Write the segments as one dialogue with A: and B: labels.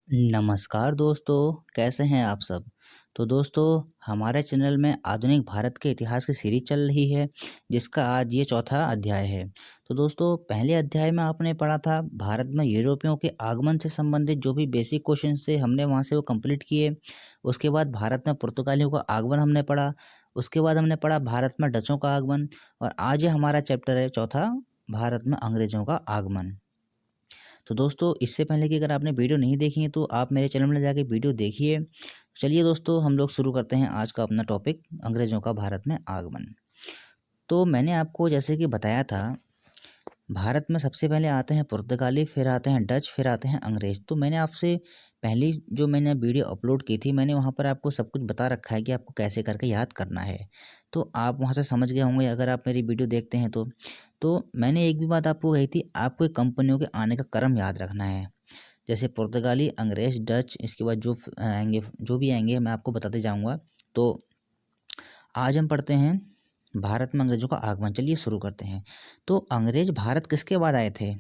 A: नमस्कार दोस्तों, कैसे हैं आप सब? तो दोस्तों, हमारे चैनल में आधुनिक भारत के इतिहास की सीरीज चल रही है, जिसका आज ये चौथा अध्याय है। तो दोस्तों, पहले अध्याय में आपने पढ़ा था भारत में यूरोपियों के आगमन से संबंधित जो भी बेसिक क्वेश्चंस थे, हमने वहाँ से वो कंप्लीट किए। उसके बाद भारत में पुर्तगालियों का आगमन हमने पढ़ा। उसके बाद हमने पढ़ा भारत में डचों का आगमन। और आज ये हमारा चैप्टर है चौथा, भारत में अंग्रेजों का आगमन। तो दोस्तों, इससे पहले कि अगर आपने वीडियो नहीं देखी है तो आप मेरे चैनल में जाके वीडियो देखिए। चलिए दोस्तों, हम लोग शुरू करते हैं आज का अपना टॉपिक, अंग्रेज़ों का भारत में आगमन। तो मैंने आपको जैसे कि बताया था, भारत में सबसे पहले आते हैं पुर्तगाली, फिर आते हैं डच, फिर आते हैं अंग्रेज़। तो मैंने आपसे पहली जो मैंने वीडियो अपलोड की थी, मैंने वहाँ पर आपको सब कुछ बता रखा है कि आपको कैसे करके याद करना है। तो आप वहाँ से समझ गए होंगे अगर आप मेरी वीडियो देखते हैं तो। तो मैंने एक भी बात आपको कही थी, आपको एक कंपनियों के आने का क्रम याद रखना है। जैसे पुर्तगाली, अंग्रेज़, डच, इसके बाद जो आएँगे, जो भी आएँगे मैं आपको बताते जाऊँगा। तो आज हम पढ़ते हैं भारत में अंग्रेज़ों का आगमन। चलिए शुरू करते हैं। तो अंग्रेज़ भारत किसके बाद आए थे?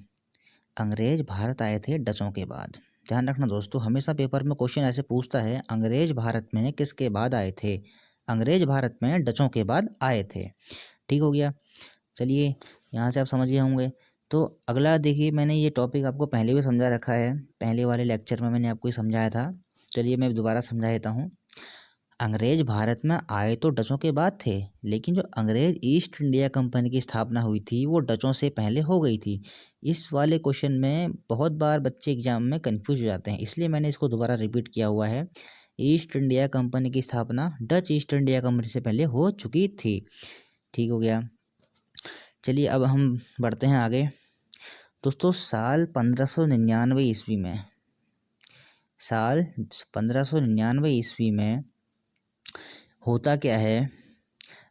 A: अंग्रेज़ भारत आए थे डचों के बाद। ध्यान रखना दोस्तों, हमेशा पेपर में क्वेश्चन ऐसे पूछता है, अंग्रेज़ भारत में किसके बाद आए थे? अंग्रेज़ भारत में डचों के बाद आए थे। ठीक हो गया? चलिए, यहाँ से आप समझ गए होंगे। तो अगला देखिए, मैंने ये टॉपिक आपको पहले भी समझा रखा है। पहले वाले लेक्चर में मैंने आपको ये समझाया था। चलिए मैं दोबारा समझा देता हूँ। अंग्रेज़ भारत में आए तो डचों के बाद थे, लेकिन जो अंग्रेज़ ईस्ट इंडिया कंपनी की स्थापना हुई थी वो डचों से पहले हो गई थी। इस वाले क्वेश्चन में बहुत बार बच्चे एग्जाम में कंफ्यूज हो जाते हैं, इसलिए मैंने इसको दोबारा रिपीट किया हुआ है। ईस्ट इंडिया कंपनी की स्थापना डच ईस्ट इंडिया कंपनी से पहले हो चुकी थी। ठीक हो गया? चलिए अब हम बढ़ते हैं आगे। दोस्तों, साल 1599 ईस्वी में, साल 1599 ईस्वी में होता क्या है,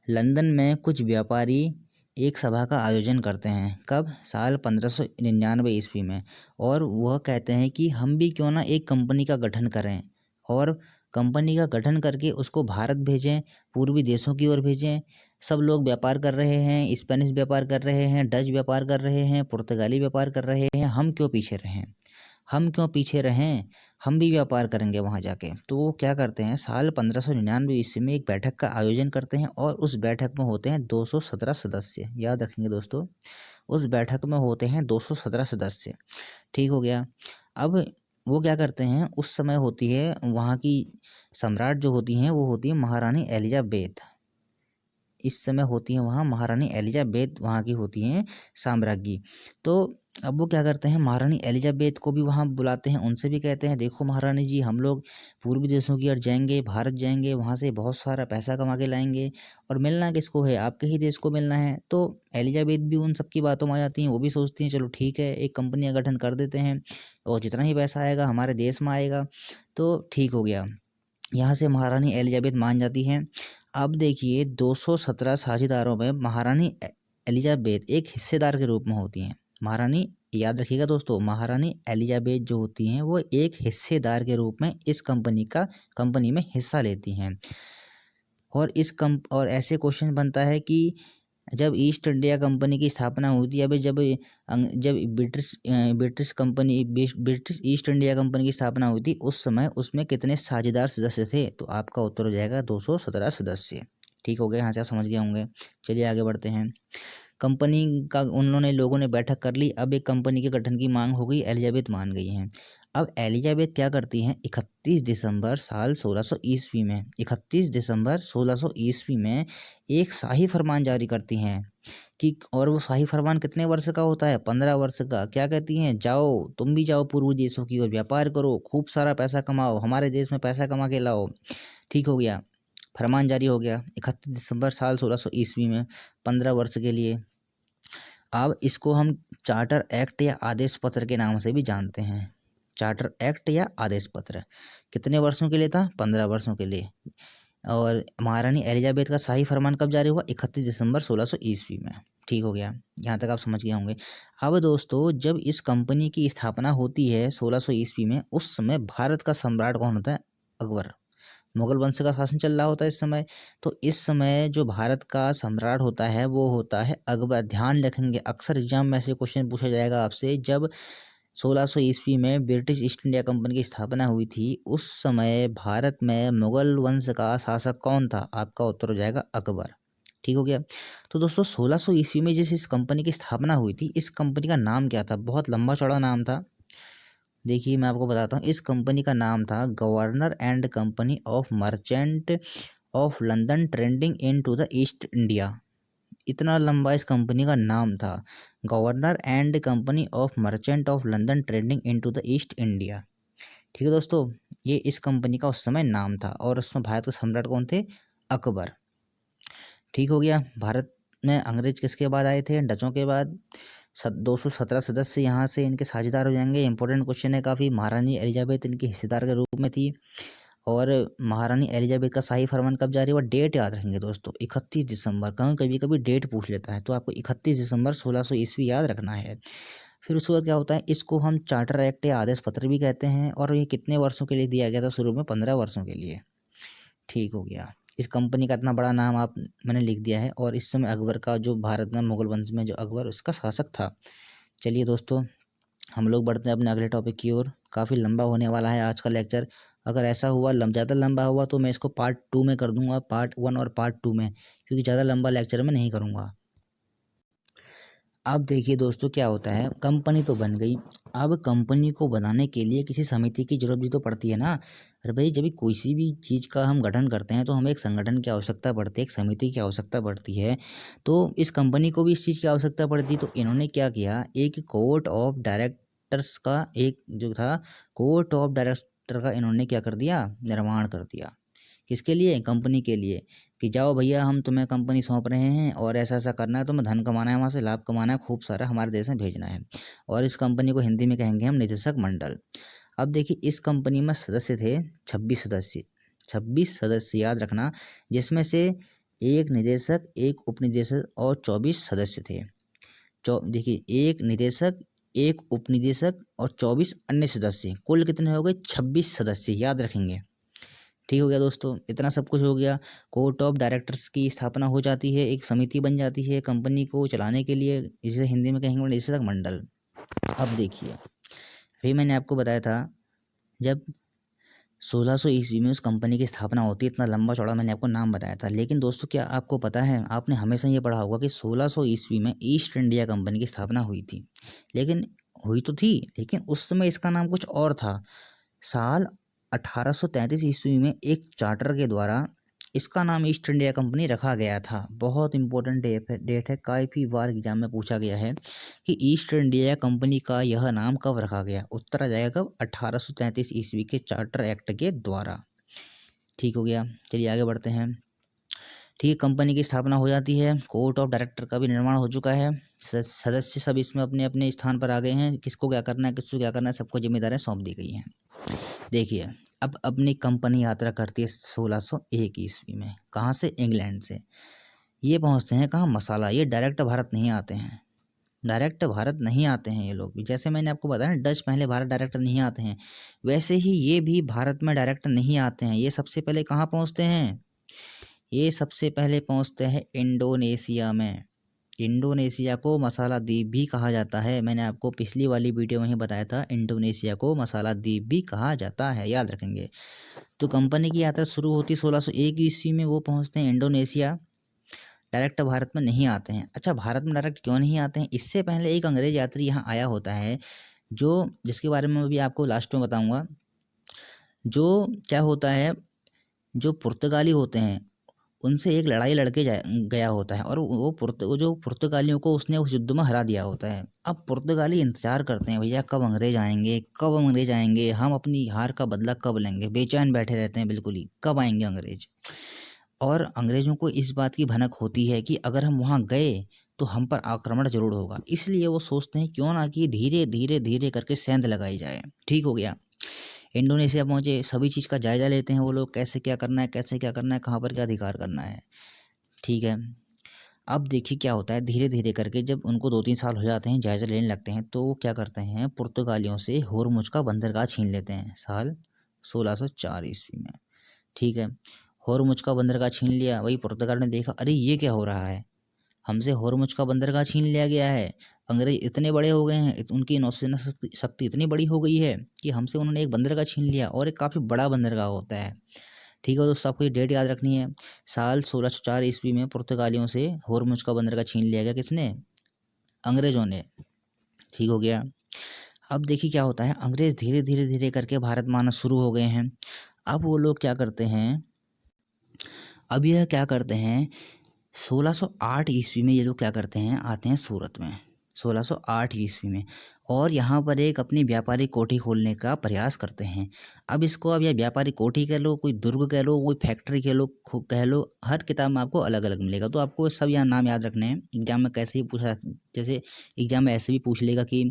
A: लंदन में कुछ व्यापारी एक सभा का आयोजन करते हैं। कब? साल 1599 ईस्वी में। और वह कहते हैं कि हम भी क्यों ना एक कंपनी का गठन करें और कंपनी का गठन करके उसको भारत भेजें, पूर्वी देशों की ओर भेजें। सब लोग व्यापार कर रहे हैं, स्पेनिश व्यापार कर रहे हैं, डच व्यापार कर रहे हैं, पुर्तगाली व्यापार कर रहे हैं, हम क्यों पीछे रहें? हम क्यों पीछे रहें? हम भी व्यापार करेंगे वहाँ जाके। तो वो क्या करते हैं, साल 1599 ईस्वी में एक बैठक का आयोजन करते हैं और उस बैठक में होते हैं 217 सदस्य। याद रखेंगे दोस्तों, उस बैठक में होते हैं 217 सदस्य। ठीक हो गया? अब वो क्या करते हैं, उस समय होती है वहाँ की सम्राट जो होती हैं वो होती है महारानी एलिजाबेथ। इस समय होती हैं वहाँ महारानी एलिजाबेथ, वहाँ की होती हैं साम्राज्ञी। तो अब वो क्या करते हैं, महारानी एलिजाबेथ को भी वहाँ बुलाते हैं, उनसे भी कहते हैं, देखो महारानी जी, हम लोग पूर्वी देशों की ओर जाएंगे, भारत जाएंगे, वहाँ से बहुत सारा पैसा कमा के लाएंगे और मिलना किसको है, आपके ही देश को मिलना है। तो एलिजाबेथ भी उन सब की बातों में आ जाती हैं, वो भी सोचती हैं चलो ठीक है, एक कंपनी का गठन कर देते हैं और जितना ही पैसा आएगा हमारे देश में आएगा। तो ठीक हो गया, यहाँ से महारानी एलिजाबेथ मान जाती हैं। अब देखिए, 217 साझेदारों में महारानी एलिजाबेथ एक हिस्सेदार के रूप में होती हैं। महारानी, याद रखिएगा दोस्तों, महारानी एलिजाबेथ जो होती हैं वो एक हिस्सेदार के रूप में इस कंपनी में हिस्सा लेती हैं। और ऐसे क्वेश्चन बनता है कि जब ईस्ट इंडिया कंपनी की स्थापना हुई थी, अभी जब ब्रिटिश ईस्ट इंडिया कंपनी की स्थापना हुई थी, उस समय उसमें कितने साझेदार सदस्य थे? तो आपका उत्तर हो जाएगा 217 सदस्य। ठीक हो गया? यहाँ से आप समझ गए होंगे। चलिए आगे बढ़ते हैं। कंपनी का उन्होंने लोगों ने बैठक कर ली। अब एक कंपनी के गठन की मांग हो गई, एलिजाबेथ मान गई हैं। अब एलिजाबेथ क्या करती हैं, 31 दिसंबर साल 1600 ईस्वी में, 31 दिसंबर 1600 ईस्वी में एक शाही फरमान जारी करती हैं कि, और वो शाही फरमान कितने वर्ष का होता है? 15 वर्ष का। क्या कहती हैं, जाओ, तुम भी जाओ पूर्वी देशों की ओर, व्यापार करो, खूब सारा पैसा कमाओ, हमारे देश में पैसा कमा के लाओ। ठीक हो गया? फरमान जारी हो गया 31 दिसंबर साल 1600 ईस्वी में, 15 वर्ष के लिए। अब इसको हम चार्टर एक्ट या आदेश पत्र के नाम से भी जानते हैं। चार्टर एक्ट या आदेश पत्र कितने वर्षों के लिए था? 15 वर्षों के लिए। और महारानी एलिजाबेथ का शाही फरमान कब जारी हुआ? 31 दिसंबर 1600 ईस्वी में। ठीक हो गया? यहाँ तक आप समझ गए होंगे। अब दोस्तों, जब इस कंपनी की स्थापना होती है 1600 ईस्वी में, उस समय भारत का सम्राट कौन होता है? अकबर। मुगल वंश का शासन चल रहा होता है इस समय। तो इस समय जो भारत का सम्राट होता है वो होता है अकबर। ध्यान रखेंगे, अक्सर एग्जाम में ऐसे क्वेश्चन पूछा जाएगा आपसे, जब 1600 ईस्वी में ब्रिटिश ईस्ट इंडिया कंपनी की स्थापना हुई थी, उस समय भारत में मुगल वंश का शासक कौन था? आपका उत्तर हो जाएगा अकबर। ठीक हो गया। तो दोस्तों 1600 ईस्वी में जिस इस कंपनी की स्थापना हुई थी, इस कंपनी का नाम क्या था? बहुत लंबा चौड़ा नाम था। देखिए मैं आपको बताता हूँ, इस कंपनी का नाम था governor and company of merchant of London trading in to the east India. इतना लंबा इस कंपनी का नाम था, governor and company of merchant of London trading in to the east India. ठीक है दोस्तों, ये इस कंपनी का उस समय नाम था और उसमें भारत के सम्राट कौन थे? अकबर। ठीक हो गया। भारत में अंग्रेज किसके बाद आए थे? डचों के बाद। 217 सदस्य यहाँ से इनके साझेदार हो जाएंगे। इंपॉर्टेंट क्वेश्चन है काफ़ी। महारानी एलिजाबेथ इनकी हिस्सेदार के रूप में थी और महारानी एलिजाबेथ का शाही फरमान कब जारी हुआ? डेट याद रखेंगे दोस्तों, 31 दिसंबर। कभी कभी डेट पूछ लेता है, तो आपको 31 दिसंबर 1600 ईस्वी याद रखना है। फिर उसके बाद क्या होता है, इसको हम चार्टर एक्ट या आदेश पत्र भी कहते हैं। और ये कितने वर्षों के लिए दिया गया था? शुरू में 15 वर्षों के लिए। ठीक हो गया। इस कंपनी का इतना बड़ा नाम मैंने लिख दिया है। और इस समय अकबर का, जो भारत में मुगल वंश में जो अकबर उसका शासक था। चलिए दोस्तों, हम लोग बढ़ते हैं अपने अगले टॉपिक की ओर। काफ़ी लंबा होने वाला है आज का लेक्चर। अगर ऐसा हुआ ज़्यादा लंबा हुआ तो मैं इसको पार्ट 2 में कर दूंगा, पार्ट 1 और पार्ट 2 में, क्योंकि ज़्यादा लंबा लेक्चर मैं नहीं करूँगा। अब देखिए दोस्तों, क्या होता है, कंपनी तो बन गई। अब कंपनी को बनाने के लिए किसी समिति की जरूरत भी तो पड़ती है ना। अरे भाई, जब भी कोई सी भी चीज़ का हम गठन करते हैं तो हमें एक संगठन की आवश्यकता पड़ती है, एक समिति की आवश्यकता पड़ती है। तो इस कंपनी को भी इस चीज़ की आवश्यकता पड़ती। तो इन्होंने क्या किया, एक कोर्ट ऑफ डायरेक्टर्स का, एक जो था कोर्ट ऑफ डायरेक्टर का, इन्होंने क्या कर दिया, निर्माण कर दिया। किसके लिए? कंपनी के लिए। कि जाओ भैया, हम तुम्हें कंपनी सौंप रहे हैं और ऐसा ऐसा करना है, तुम्हें धन कमाना है, वहाँ से लाभ कमाना है, खूब सारा हमारे देश में भेजना है। और इस कंपनी को हिंदी में कहेंगे हम निदेशक मंडल। अब देखिए, इस कंपनी में सदस्य थे 26 सदस्य। 26 सदस्य याद रखना, जिसमें से एक निदेशक, एक उपनिदेशक और 24 सदस्य थे। देखिए, एक निदेशक, एक उपनिदेशक और 24 अन्य सदस्य, कुल कितने हो गए? 26 सदस्य याद रखेंगे। ठीक हो गया दोस्तों, इतना सब कुछ हो गया। कोर्ट ऑफ डायरेक्टर्स की स्थापना हो जाती है, एक समिति बन जाती है कंपनी को चलाने के लिए, जिसे हिंदी में कहेंगे निदेशक मंडल। अब देखिए, अभी मैंने आपको बताया था, जब 1600 ईस्वी में उस कंपनी की स्थापना होती है, इतना लंबा चौड़ा मैंने आपको नाम बताया था। लेकिन दोस्तों, क्या आपको पता है, आपने हमेशा ये पढ़ा होगा कि 1600 ईस्वी में ईस्ट इंडिया कंपनी की स्थापना हुई थी। लेकिन हुई तो थी, लेकिन उस समय इसका नाम कुछ और था। साल 1833 ईस्वी में एक चार्टर के द्वारा इसका नाम ईस्ट इंडिया कंपनी रखा गया था। बहुत इंपॉर्टेंट डेट है, काफ़ी बार एग्जाम में पूछा गया है कि ईस्ट इंडिया कंपनी का यह नाम कब रखा गया। उत्तर आ जाएगा कब? 1833 ईस्वी के चार्टर एक्ट के द्वारा। ठीक हो गया। चलिए आगे बढ़ते हैं। ठीक है, कंपनी की स्थापना हो जाती है, कोर्ट ऑफ डायरेक्टर का भी निर्माण हो चुका है, सदस्य सब इसमें अपने अपने स्थान पर आ गए हैं। किसको क्या करना है, किसको क्या करना है, सबको जिम्मेदारियां सौंप दी गई हैं। देखिए, अब अपनी कंपनी यात्रा करती है 1601 ईस्वी में। कहाँ से? इंग्लैंड से। ये पहुँचते हैं कहाँ? मसाला। ये डायरेक्ट भारत नहीं आते हैं, डायरेक्ट भारत नहीं आते हैं ये लोग भी। जैसे मैंने आपको बताया ना, डच पहले भारत डायरेक्ट नहीं आते हैं, वैसे ही ये भी भारत में डायरेक्ट नहीं आते हैं। ये सबसे पहले कहाँ पहुँचते हैं? ये सबसे पहले पहुँचते हैं इंडोनेशिया में। इंडोनेशिया को मसाला द्वीप भी कहा जाता है। मैंने आपको पिछली वाली वीडियो में ही बताया था, इंडोनेशिया को मसाला द्वीप भी कहा जाता है, याद रखेंगे। तो कंपनी की यात्रा शुरू होती 1601 ईस्वी में, वो पहुंचते हैं इंडोनेशिया। डायरेक्ट भारत में नहीं आते हैं। अच्छा, भारत में डायरेक्ट क्यों नहीं आते हैं? इससे पहले एक अंग्रेज यात्री यहाँ आया होता है, जो जिसके बारे में भी आपको लास्ट में बताऊँगा। जो क्या होता है, जो पुर्तगाली होते हैं, उनसे एक लड़ाई लड़के गया होता है और वो जो पुर्तगालियों को उसने उस युद्ध में हरा दिया होता है। अब पुर्तगाली इंतजार करते हैं, भैया कब अंग्रेज आएंगे, कब अंग्रेज आएंगे, हम अपनी हार का बदला कब लेंगे। बेचैन बैठे रहते हैं बिल्कुल ही, कब आएंगे अंग्रेज। और अंग्रेज़ों को इस बात की भनक होती है कि अगर हम वहाँ गए तो हम पर आक्रमण ज़रूर होगा। इसलिए वो सोचते हैं क्यों ना कि धीरे धीरे धीरे करके सेंध लगाई जाए। ठीक हो गया। इंडोनेशिया पहुँचे, सभी चीज़ का जायज़ा लेते हैं वो लोग, कैसे क्या करना है, कैसे क्या करना है, कहाँ पर क्या अधिकार करना है। ठीक है। अब देखिए क्या होता है, धीरे धीरे करके जब उनको 2-3 साल हो जाते हैं, जायज़ा लेने लगते हैं, तो वो क्या करते हैं, पुर्तगालियों से होर्मुज का बंदरगाह छीन लेते हैं साल 1604 ईस्वी में। ठीक है। होर्मुज का बंदरगाह छीन लिया। वही पुर्तगाल ने देखा, अरे ये क्या हो रहा है, हमसे होर्मुज का बंदरगाह छीन लिया गया है। अंग्रेज इतने बड़े हो गए हैं, उनकी नौसेना शक्ति इतनी बड़ी हो गई है कि हमसे उन्होंने एक बंदरगाह छीन लिया, और एक काफ़ी बड़ा बंदरगाह होता है। ठीक है दोस्तों, आपको ये डेट याद रखनी है। साल 1604 ईस्वी में पुर्तगालियों से होर्मुज का बंदरगाह छीन लिया गया, किसने? अंग्रेजों ने। ठीक हो गया। अब देखिए क्या होता है, अंग्रेज धीरे धीरे धीरे करके भारत में आना शुरू हो गए हैं। अब वो लोग क्या करते हैं, अब यह क्या करते हैं, 1608 ईस्वी में ये लोग क्या करते हैं, आते हैं सूरत में 1608 ईस्वी में, और यहाँ पर एक अपनी व्यापारिक कोठी खोलने का प्रयास करते हैं। अब यह व्यापारिक कोठी कह लो, कोई दुर्ग कह लो, कोई फैक्ट्री कह लो, कह लो, हर किताब में आपको अलग अलग मिलेगा। तो आपको सब यहाँ नाम याद रखने हैं। एग्जाम में कैसे ही पूछा, जैसे एग्जाम में ऐसे भी पूछ लेगा कि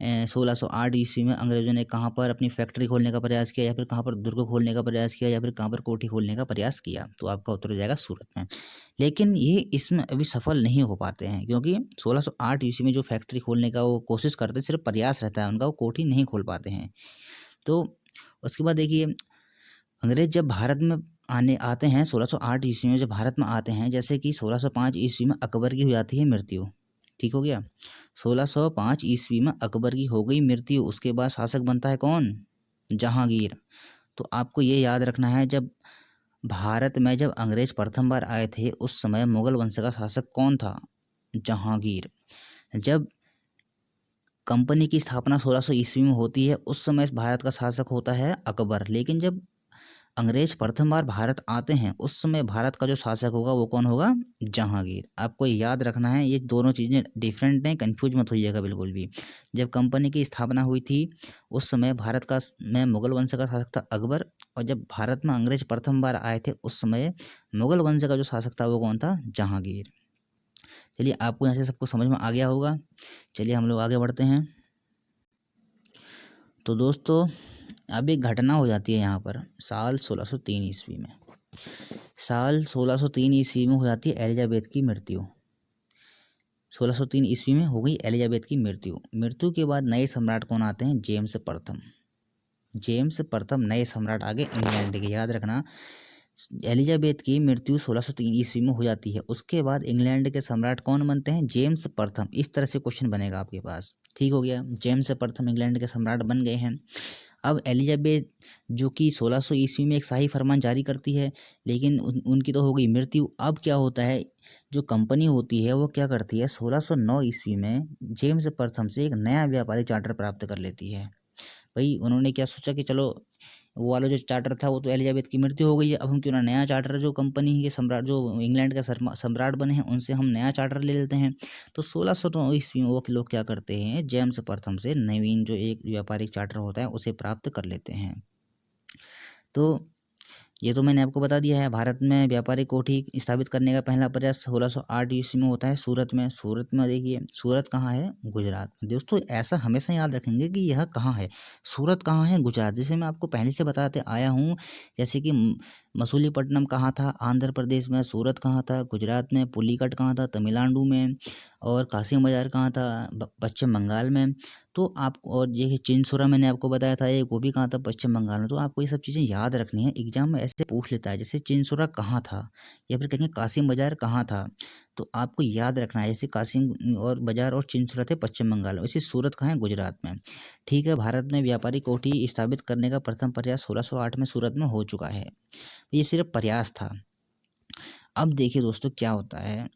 A: 1608 ईस्वी में अंग्रेजों ने कहाँ पर अपनी फैक्ट्री खोलने का प्रयास किया, या फिर कहाँ पर दुर्ग खोलने का प्रयास किया, या फिर कहाँ पर कोठी खोलने का प्रयास किया, तो आपका उत्तर हो जाएगा सूरत में। लेकिन ये इसमें अभी सफल नहीं हो पाते हैं, क्योंकि 1608 ईस्वी में जो फैक्ट्री खोलने का वो कोशिश करते हैं, सिर्फ प्रयास रहता है उनका, वो कोठी नहीं खोल पाते हैं। तो उसके बाद देखिए, अंग्रेज जब भारत में आते हैं 1608 ईस्वी में, जब भारत में आते हैं, जैसे कि 1605 ईस्वी में अकबर की हो जाती है मृत्यु। ठीक हो गया, 1605 ईस्वी में अकबर की हो गई मृत्यु। उसके बाद शासक बनता है कौन? जहांगीर। तो आपको ये याद रखना है, जब भारत में जब अंग्रेज प्रथम बार आए थे, उस समय मुगल वंश का शासक कौन था? जहांगीर। जब कंपनी की स्थापना 1600 ईस्वी में होती है, उस समय भारत का शासक होता है अकबर। लेकिन जब अंग्रेज प्रथम बार भारत आते हैं, उस समय भारत का जो शासक होगा वो कौन होगा? जहांगीर। आपको याद रखना है, ये दोनों चीज़ें डिफरेंट हैं, कंफ्यूज मत होइएगा बिल्कुल भी। जब कंपनी की स्थापना हुई थी, उस समय भारत का में मुगल वंश का शासक था अकबर, और जब भारत में अंग्रेज प्रथम बार आए थे, उस समय मुगल वंश का जो शासक था वो कौन था? जहांगीर। चलिए, आपको यहाँ से सबको समझ में आ गया होगा। चलिए हम लोग आगे बढ़ते हैं। तो दोस्तों, अब एक घटना हो जाती है यहाँ पर, साल 1603 ईस्वी में। साल 1603 ईस्वी में हो जाती है एलिजाबेथ की मृत्यु। 1603 ईस्वी में हो गई एलिजाबेथ की मृत्यु। मृत्यु के बाद नए सम्राट कौन आते हैं? जेम्स प्रथम। जेम्स प्रथम नए सम्राट आगे इंग्लैंड के, याद रखना। एलिजाबेथ की मृत्यु 1603 ईस्वी में हो जाती है। उसके बाद इंग्लैंड के सम्राट कौन बनते हैं? जेम्स प्रथम। इस तरह से क्वेश्चन बनेगा आपके पास। ठीक हो गया, जेम्स प्रथम इंग्लैंड के सम्राट बन गए हैं। अब एलिजाबेथ जो कि 1600 ईस्वी में एक शाही फरमान जारी करती है, लेकिन उनकी तो हो गई मृत्यु। अब क्या होता है, जो कंपनी होती है वो क्या करती है, 1609 ईस्वी में जेम्स प्रथम से एक नया व्यापारी चार्टर प्राप्त कर लेती है। भाई उन्होंने क्या सोचा कि चलो, वो वाला जो चार्टर था वो तो एलिजाबेथ की मृत्यु हो गई है, अब हम क्यों ना नया चार्टर, जो कंपनी के सम्राट, जो इंग्लैंड के सम्राट बने हैं, उनसे हम नया चार्टर ले लेते हैं। तो 1609 ईस्वी में वो लोग क्या करते हैं, जेम्स प्रथम से नवीन जो एक व्यापारिक चार्टर होता है उसे प्राप्त कर लेते हैं। तो ये तो मैंने आपको बता दिया है। भारत में व्यापारिक कोठी स्थापित करने का पहला प्रयास 1608 ईस्वी में होता है सूरत में। सूरत में देखिए, सूरत कहाँ है? गुजरात में। दोस्तों ऐसा हमेशा याद रखेंगे कि यह कहाँ है, सूरत कहाँ है? गुजरात। जैसे मैं आपको पहले से बताते आया हूँ, जैसे कि मसूलीपट्टनम कहाँ था? आंध्र प्रदेश में। सूरत कहाँ था? गुजरात में। पुलिकट कहाँ था? तमिलनाडु में। और कासिम बाजार कहाँ था? पश्चिम बंगाल में। तो आप, और ये चिंसोरा मैंने आपको बताया था एक, वो भी कहाँ था? पश्चिम बंगाल में। तो आपको ये सब चीज़ें याद रखनी है, एग्जाम में ऐसे पूछ लेता है, जैसे चिंसोरा कहाँ था, या फिर कहेंगे कासिम बाजार कहाँ था, तो आपको याद रखना है, जैसे कासिम और बाजार और चिंसोरा थे पश्चिम बंगाल में, वैसे सूरत कहाँ है? गुजरात में। ठीक है, भारत में व्यापारी कोठी स्थापित करने का प्रथम प्रयास 1608 में सूरत में हो चुका है। ये सिर्फ प्रयास था। अब देखिए दोस्तों क्या होता है,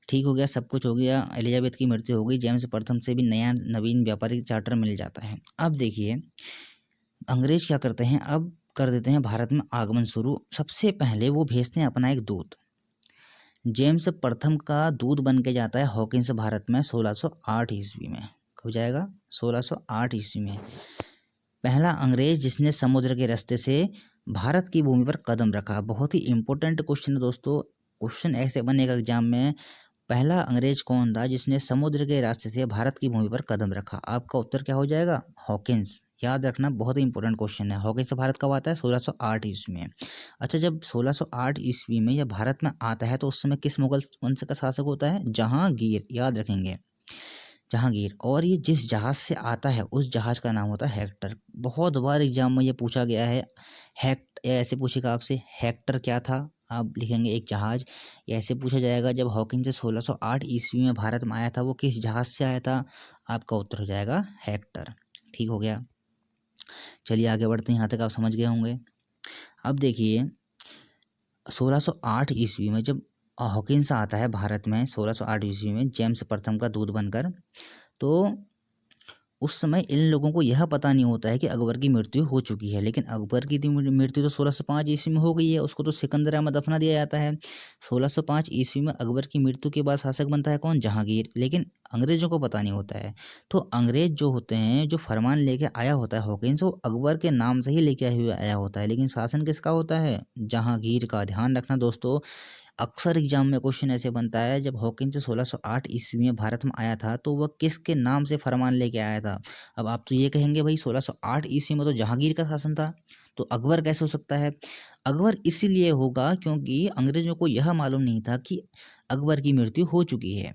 A: ठीक हो गया, सब कुछ हो गया, एलिजाबेथ की मृत्यु हो गई, जेम्स प्रथम से भी नया नवीन व्यापारिक चार्टर मिल जाता है। अब देखिए अंग्रेज क्या करते हैं, अब कर देते हैं भारत में आगमन शुरू। सबसे पहले वो भेजते हैं अपना एक दूत। जेम्स प्रथम का दूत बन के जाता है हॉकिंस भारत में 1608 ईस्वी में। कब जाएगा? 1608 ईस्वी में। पहला अंग्रेज जिसने समुद्र के रास्ते से भारत की भूमि पर कदम रखा। बहुत ही इंपॉर्टेंट क्वेश्चन है दोस्तों, क्वेश्चन ऐसे बनेगा एग्जाम में, पहला अंग्रेज कौन था जिसने समुद्र के रास्ते से भारत की भूमि पर कदम रखा? आपका उत्तर क्या हो जाएगा? हॉकिंस। याद रखना, बहुत ही इंपॉर्टेंट क्वेश्चन है। हॉकिंस भारत कब आता है? 1608 ईस्वी में। अच्छा, जब 1608 ईस्वी में यह भारत में आता है, तो उस समय किस मुगल वंश का शासक होता है? जहांगीर। याद रखेंगे, जहांगीर। और ये जिस जहाज़ से आता है उस जहाज़ का नाम होता है हेक्टर। बहुत बार एग्जाम में ये पूछा गया है, ऐसे पूछेगा आपसे, हेक्टर क्या था? आप लिखेंगे एक जहाज़। या ऐसे पूछा जाएगा जब हॉकिंस 1608 ईस्वी में भारत में आया था वो किस जहाज़ से आया था, आपका उत्तर हो जाएगा हेक्टर। ठीक हो गया। चलिए आगे बढ़ते हैं, यहाँ तक आप समझ गए होंगे। अब देखिए 1608 ईस्वी में जब हॉकिंस आता है भारत में, 1608 ईस्वी में जेम्स प्रथम का दूत बनकर, तो उस समय इन लोगों को यह पता नहीं होता है कि अकबर की मृत्यु हो चुकी है। लेकिन अकबर की मृत्यु तो 1605 ईस्वी में हो गई है, उसको तो सिकंदर अहमद दफना दिया जाता है। 1605 ईस्वी में अकबर की मृत्यु के बाद शासक बनता है कौन, जहांगीर। लेकिन अंग्रेजों को पता नहीं होता है। तो अंग्रेज जो होते हैं, जो फरमान लेके आया होता है हॉकिंस, वो अकबर के नाम से ही लेके आया होता है, लेकिन शासन किसका होता है, जहांगीर का। ध्यान रखना दोस्तों, अक्सर एग्जाम में क्वेश्चन ऐसे बनता है, जब हॉकिंस 1608 ईस्वी में भारत में आया था तो वह किसके नाम से फरमान लेके आया था। अब आप तो ये कहेंगे भाई 1608 ईस्वी में तो जहांगीर का शासन था, तो अकबर कैसे हो सकता है। अकबर इसीलिए होगा क्योंकि अंग्रेजों को यह मालूम नहीं था कि अकबर की मृत्यु हो चुकी है।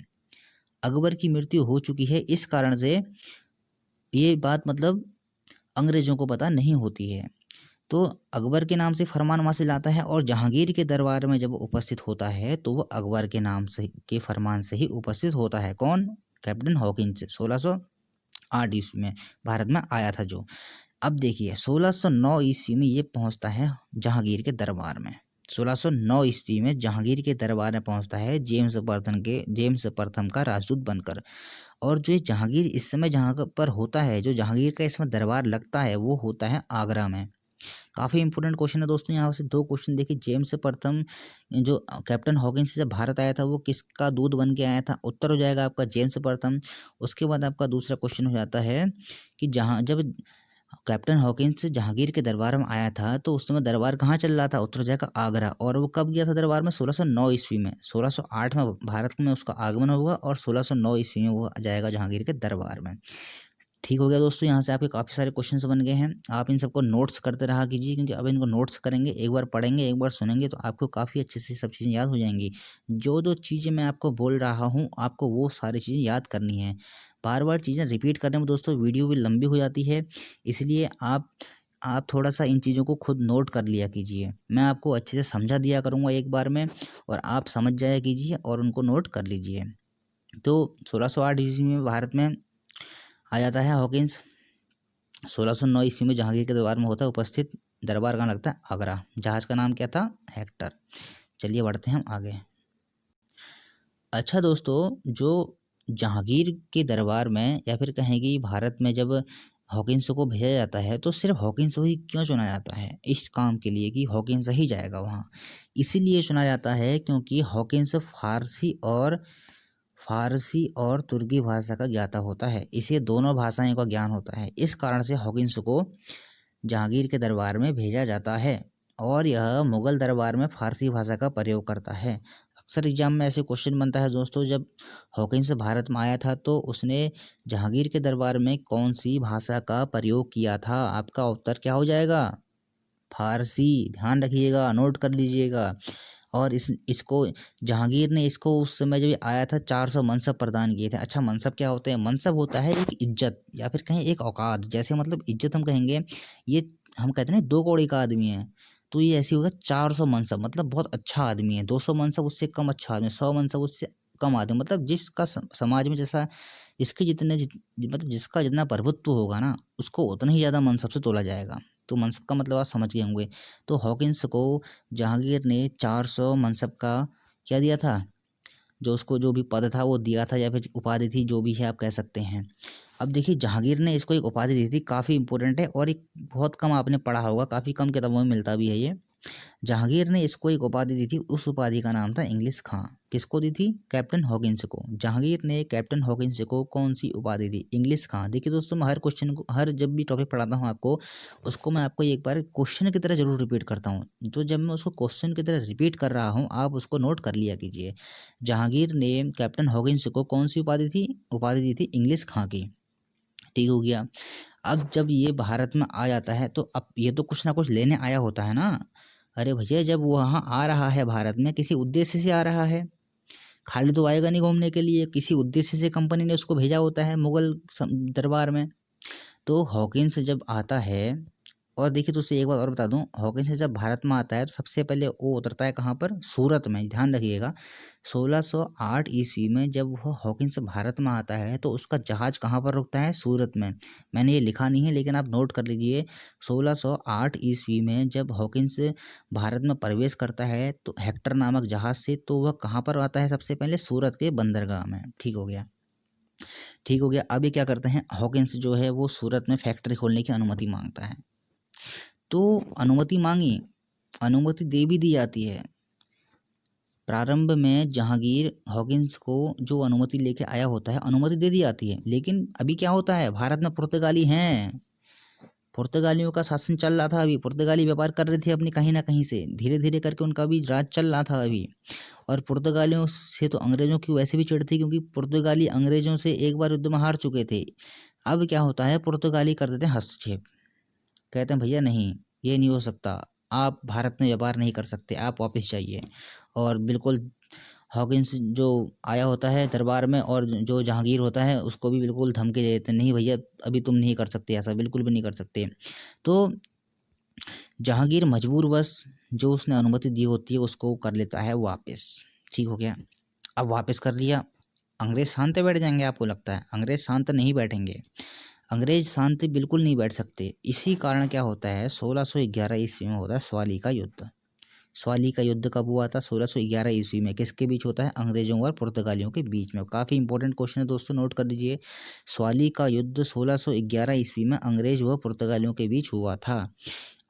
A: अकबर की मृत्यु हो चुकी है, इस कारण से ये बात मतलब अंग्रेजों को पता नहीं होती है। तो अकबर के नाम से फरमान वहाँ से लाता है, और जहांगीर के दरबार में जब उपस्थित होता है तो वो अकबर के नाम से के फरमान से ही उपस्थित होता है। कौन, कैप्टन हॉकिंस 1608 ईस्वी में भारत में आया था जो। अब देखिए 1609 ईस्वी में ये पहुंचता है जहांगीर के दरबार में। 1609 ईस्वी में जहांगीर के दरबार में पहुंचता है जेम्स प्रथम का राजदूत बनकर। और जो ये जहांगीर इस समय जहाँ पर होता है, जो जहांगीर का इसमें दरबार लगता है, वो होता है आगरा में। काफ़ी इंपॉर्टेंट क्वेश्चन है दोस्तों, यहाँ से दो क्वेश्चन देखिए। जेम्स प्रथम जो कैप्टन हॉकिंस से भारत आया था वो किसका दूत बन के आया था, उत्तर हो जाएगा आपका जेम्स प्रथम। उसके बाद आपका दूसरा क्वेश्चन हो जाता है कि जब कैप्टन हॉकिंस जहांगीर के दरबार में आया था तो उस समय दरबार कहाँ चल रहा था, उत्तर हो जाएगा आगरा। और वो कब गया था दरबार में, 1609 ईस्वी में। 1608 में भारत में उसका आगमन होगा और 1609 ईस्वी में वो जाएगा जहांगीर के दरबार में। ठीक हो गया दोस्तों, यहाँ से आपके काफ़ी सारे क्वेश्चंस बन गए हैं। आप इन सबको नोट्स करते रहा कीजिए, क्योंकि अब इनको नोट्स करेंगे, एक बार पढ़ेंगे, एक बार सुनेंगे, तो आपको काफ़ी अच्छे से सब चीज़ें याद हो जाएंगी। जो जो चीज़ें मैं आपको बोल रहा हूँ, आपको वो सारी चीज़ें याद करनी है। बार बार चीज़ें रिपीट करने में दोस्तों वीडियो भी लंबी हो जाती है, इसलिए आप थोड़ा सा इन चीज़ों को खुद नोट कर लिया कीजिए। मैं आपको अच्छे से समझा दिया करूँगा एक बार में, और आप समझ जाया कीजिए और उनको नोट कर लीजिए। तो 1608 ईस्वी में भारत में आ जाता है हॉकिंस। 1609 ईस्वी में जहांगीर के दरबार में होता है उपस्थित। दरबार कहाँ लगता है, आगरा। जहाज का नाम क्या था, हेक्टर। चलिए बढ़ते हैं हम आगे। अच्छा दोस्तों, जो जहांगीर के दरबार में या फिर कहें कि भारत में जब हॉकिंस को भेजा जाता है, तो सिर्फ हॉकिंस को ही क्यों चुना जाता है इस काम के लिए कि हॉकिंस ही जाएगा वहाँ। इसीलिए चुना जाता है क्योंकि हॉकिंस फारसी और तुर्की भाषा का ज्ञाता होता है। इसे दोनों भाषाओं का ज्ञान होता है। इस कारण से हॉकिंस को जहांगीर के दरबार में भेजा जाता है, और यह मुगल दरबार में फारसी भाषा का प्रयोग करता है। अक्सर एग्जाम में ऐसे क्वेश्चन बनता है दोस्तों, जब हॉकिंस भारत में आया था तो उसने जहांगीर के दरबार में कौन सी भाषा का प्रयोग किया था, आपका उत्तर क्या हो जाएगा, फारसी। ध्यान रखिएगा, नोट कर लीजिएगा। और इसको जहांगीर ने इसको उस समय जब ये आया था 400 मनसब प्रदान किए थे। अच्छा, मनसब क्या होते हैं, मनसब होता है एक इज्जत या फिर कहें एक औकात। जैसे मतलब इज्जत हम कहेंगे, ये हम कहते हैं ना 2 कौड़ी का आदमी है, तो ये ऐसे होगा 400 मनसब मतलब बहुत अच्छा आदमी है। 200 मनसब उससे कम अच्छा आदमी, 100 मनसब उससे कम आदमी, मतलब जिसका समाज में जैसा मतलब जिसका जितना प्रभुत्व होगा ना, उसको उतना ही ज़्यादा मनसब से तोला जाएगा। तो मनसब का मतलब आप समझ गए होंगे। तो हॉकिंस को जहांगीर ने 400 मनसब का क्या दिया था, जो उसको जो भी पद था वो दिया था, या फिर उपाधि थी, जो भी है आप कह सकते हैं। अब देखिए जहांगीर ने इसको एक उपाधि दी थी, काफ़ी इंपॉर्टेंट है, और एक बहुत कम आपने पढ़ा होगा, काफ़ी कम किताबों में मिलता भी है ये। जहांगीर ने इसको एक उपाधि दी थी, उस उपाधि का नाम था इंग्लिश खां। किसको दी थी, कैप्टन हॉकिंस को। जहांगीर ने कैप्टन हॉकिंस को कौन सी उपाधि दी, इंग्लिश खां। देखिए दोस्तों, मैं हर क्वेश्चन को, हर जब भी टॉपिक पढ़ाता हूँ आपको, उसको मैं आपको एक बार क्वेश्चन की तरह जरूर रिपीट करता हूँ। तो जब मैं उसको क्वेश्चन की तरह रिपीट कर रहा हूँ, आप उसको नोट कर लिया कीजिए। जहांगीर ने कैप्टन हॉकिंस को कौन सी उपाधि दी थी, इंग्लिश खां की। ठीक हो गया। अब जब ये भारत में आ जाता है तो अब ये तो कुछ ना कुछ लेने आया होता है ना। अरे भैया, जब वो वहाँ आ रहा है भारत में, किसी उद्देश्य से आ रहा है, खाली तो आएगा नहीं घूमने के लिए, किसी उद्देश्य से कंपनी ने उसको भेजा होता है मुगल दरबार में। तो हॉकिंस जब आता है और देखिए दोस्तों एक बात और बता दूं, हॉकिंस जब भारत में आता है तो सबसे पहले वो उतरता है कहाँ पर, सूरत में, ध्यान रखिएगा। 1608 ईस्वी में जब वो हॉकिंस भारत में आता है तो उसका जहाज कहाँ पर रुकता है, सूरत में। मैंने ये लिखा नहीं है लेकिन आप नोट कर लीजिए। 1608 ईस्वी में जब हॉकिंस भारत में प्रवेश करता है तो हेक्टर नामक जहाज से, तो वह कहाँ पर आता है, सबसे पहले सूरत के बंदरगाह में। ठीक हो गया, ठीक हो गया। अभी क्या करते हैं, हॉकिंस जो है वो सूरत में फैक्ट्री खोलने की अनुमति मांगता है। तो अनुमति मांगी, अनुमति दे भी दी जाती है। प्रारंभ में जहांगीर हॉकिंस को जो अनुमति लेके आया होता है, अनुमति दे दी जाती है, लेकिन अभी क्या होता है, भारत में पुर्तगाली हैं, पुर्तगालियों का शासन चल रहा था। अभी पुर्तगाली व्यापार कर रहे थे अपनी कहीं ना कहीं से, धीरे धीरे करके उनका भी राज चल रहा था अभी। और पुर्तगालियों से तो अंग्रेज़ों की वैसे भी चिढ़ थी, क्योंकि पुर्तगाली अंग्रेज़ों से एक बार युद्ध में हार चुके थे। अब क्या होता है, पुर्तगाली कर देते हैं हस्तक्षेप, कहते हैं भैया नहीं, ये नहीं हो सकता, आप भारत में व्यापार नहीं कर सकते, आप वापस जाइए। और बिल्कुल हॉकिंस जो आया होता है दरबार में, और जो जहांगीर होता है उसको भी बिल्कुल धमकी दे देते हैं, नहीं भैया अभी तुम नहीं कर सकते, ऐसा बिल्कुल भी नहीं कर सकते। तो जहांगीर मजबूरवश जो उसने अनुमति दी होती है उसको कर लेता है वापस। ठीक हो गया, अब वापस कर लिया, अंग्रेज शांत बैठ जाएंगे आपको लगता है? अंग्रेज शांत नहीं बैठेंगे, अंग्रेज शांति बिल्कुल नहीं बैठ सकते। इसी कारण क्या होता है, 1611 ईस्वी में होता है स्वाली का युद्ध। स्वाली का युद्ध कब हुआ था, 1611 ईस्वी में। किसके बीच होता है, अंग्रेजों और पुर्तगालियों के बीच में। काफ़ी इंपॉर्टेंट क्वेश्चन है दोस्तों, नोट कर लीजिए। स्वाली का युद्ध 1611 ईस्वी में अंग्रेज व पुर्तगालियों के बीच हुआ था।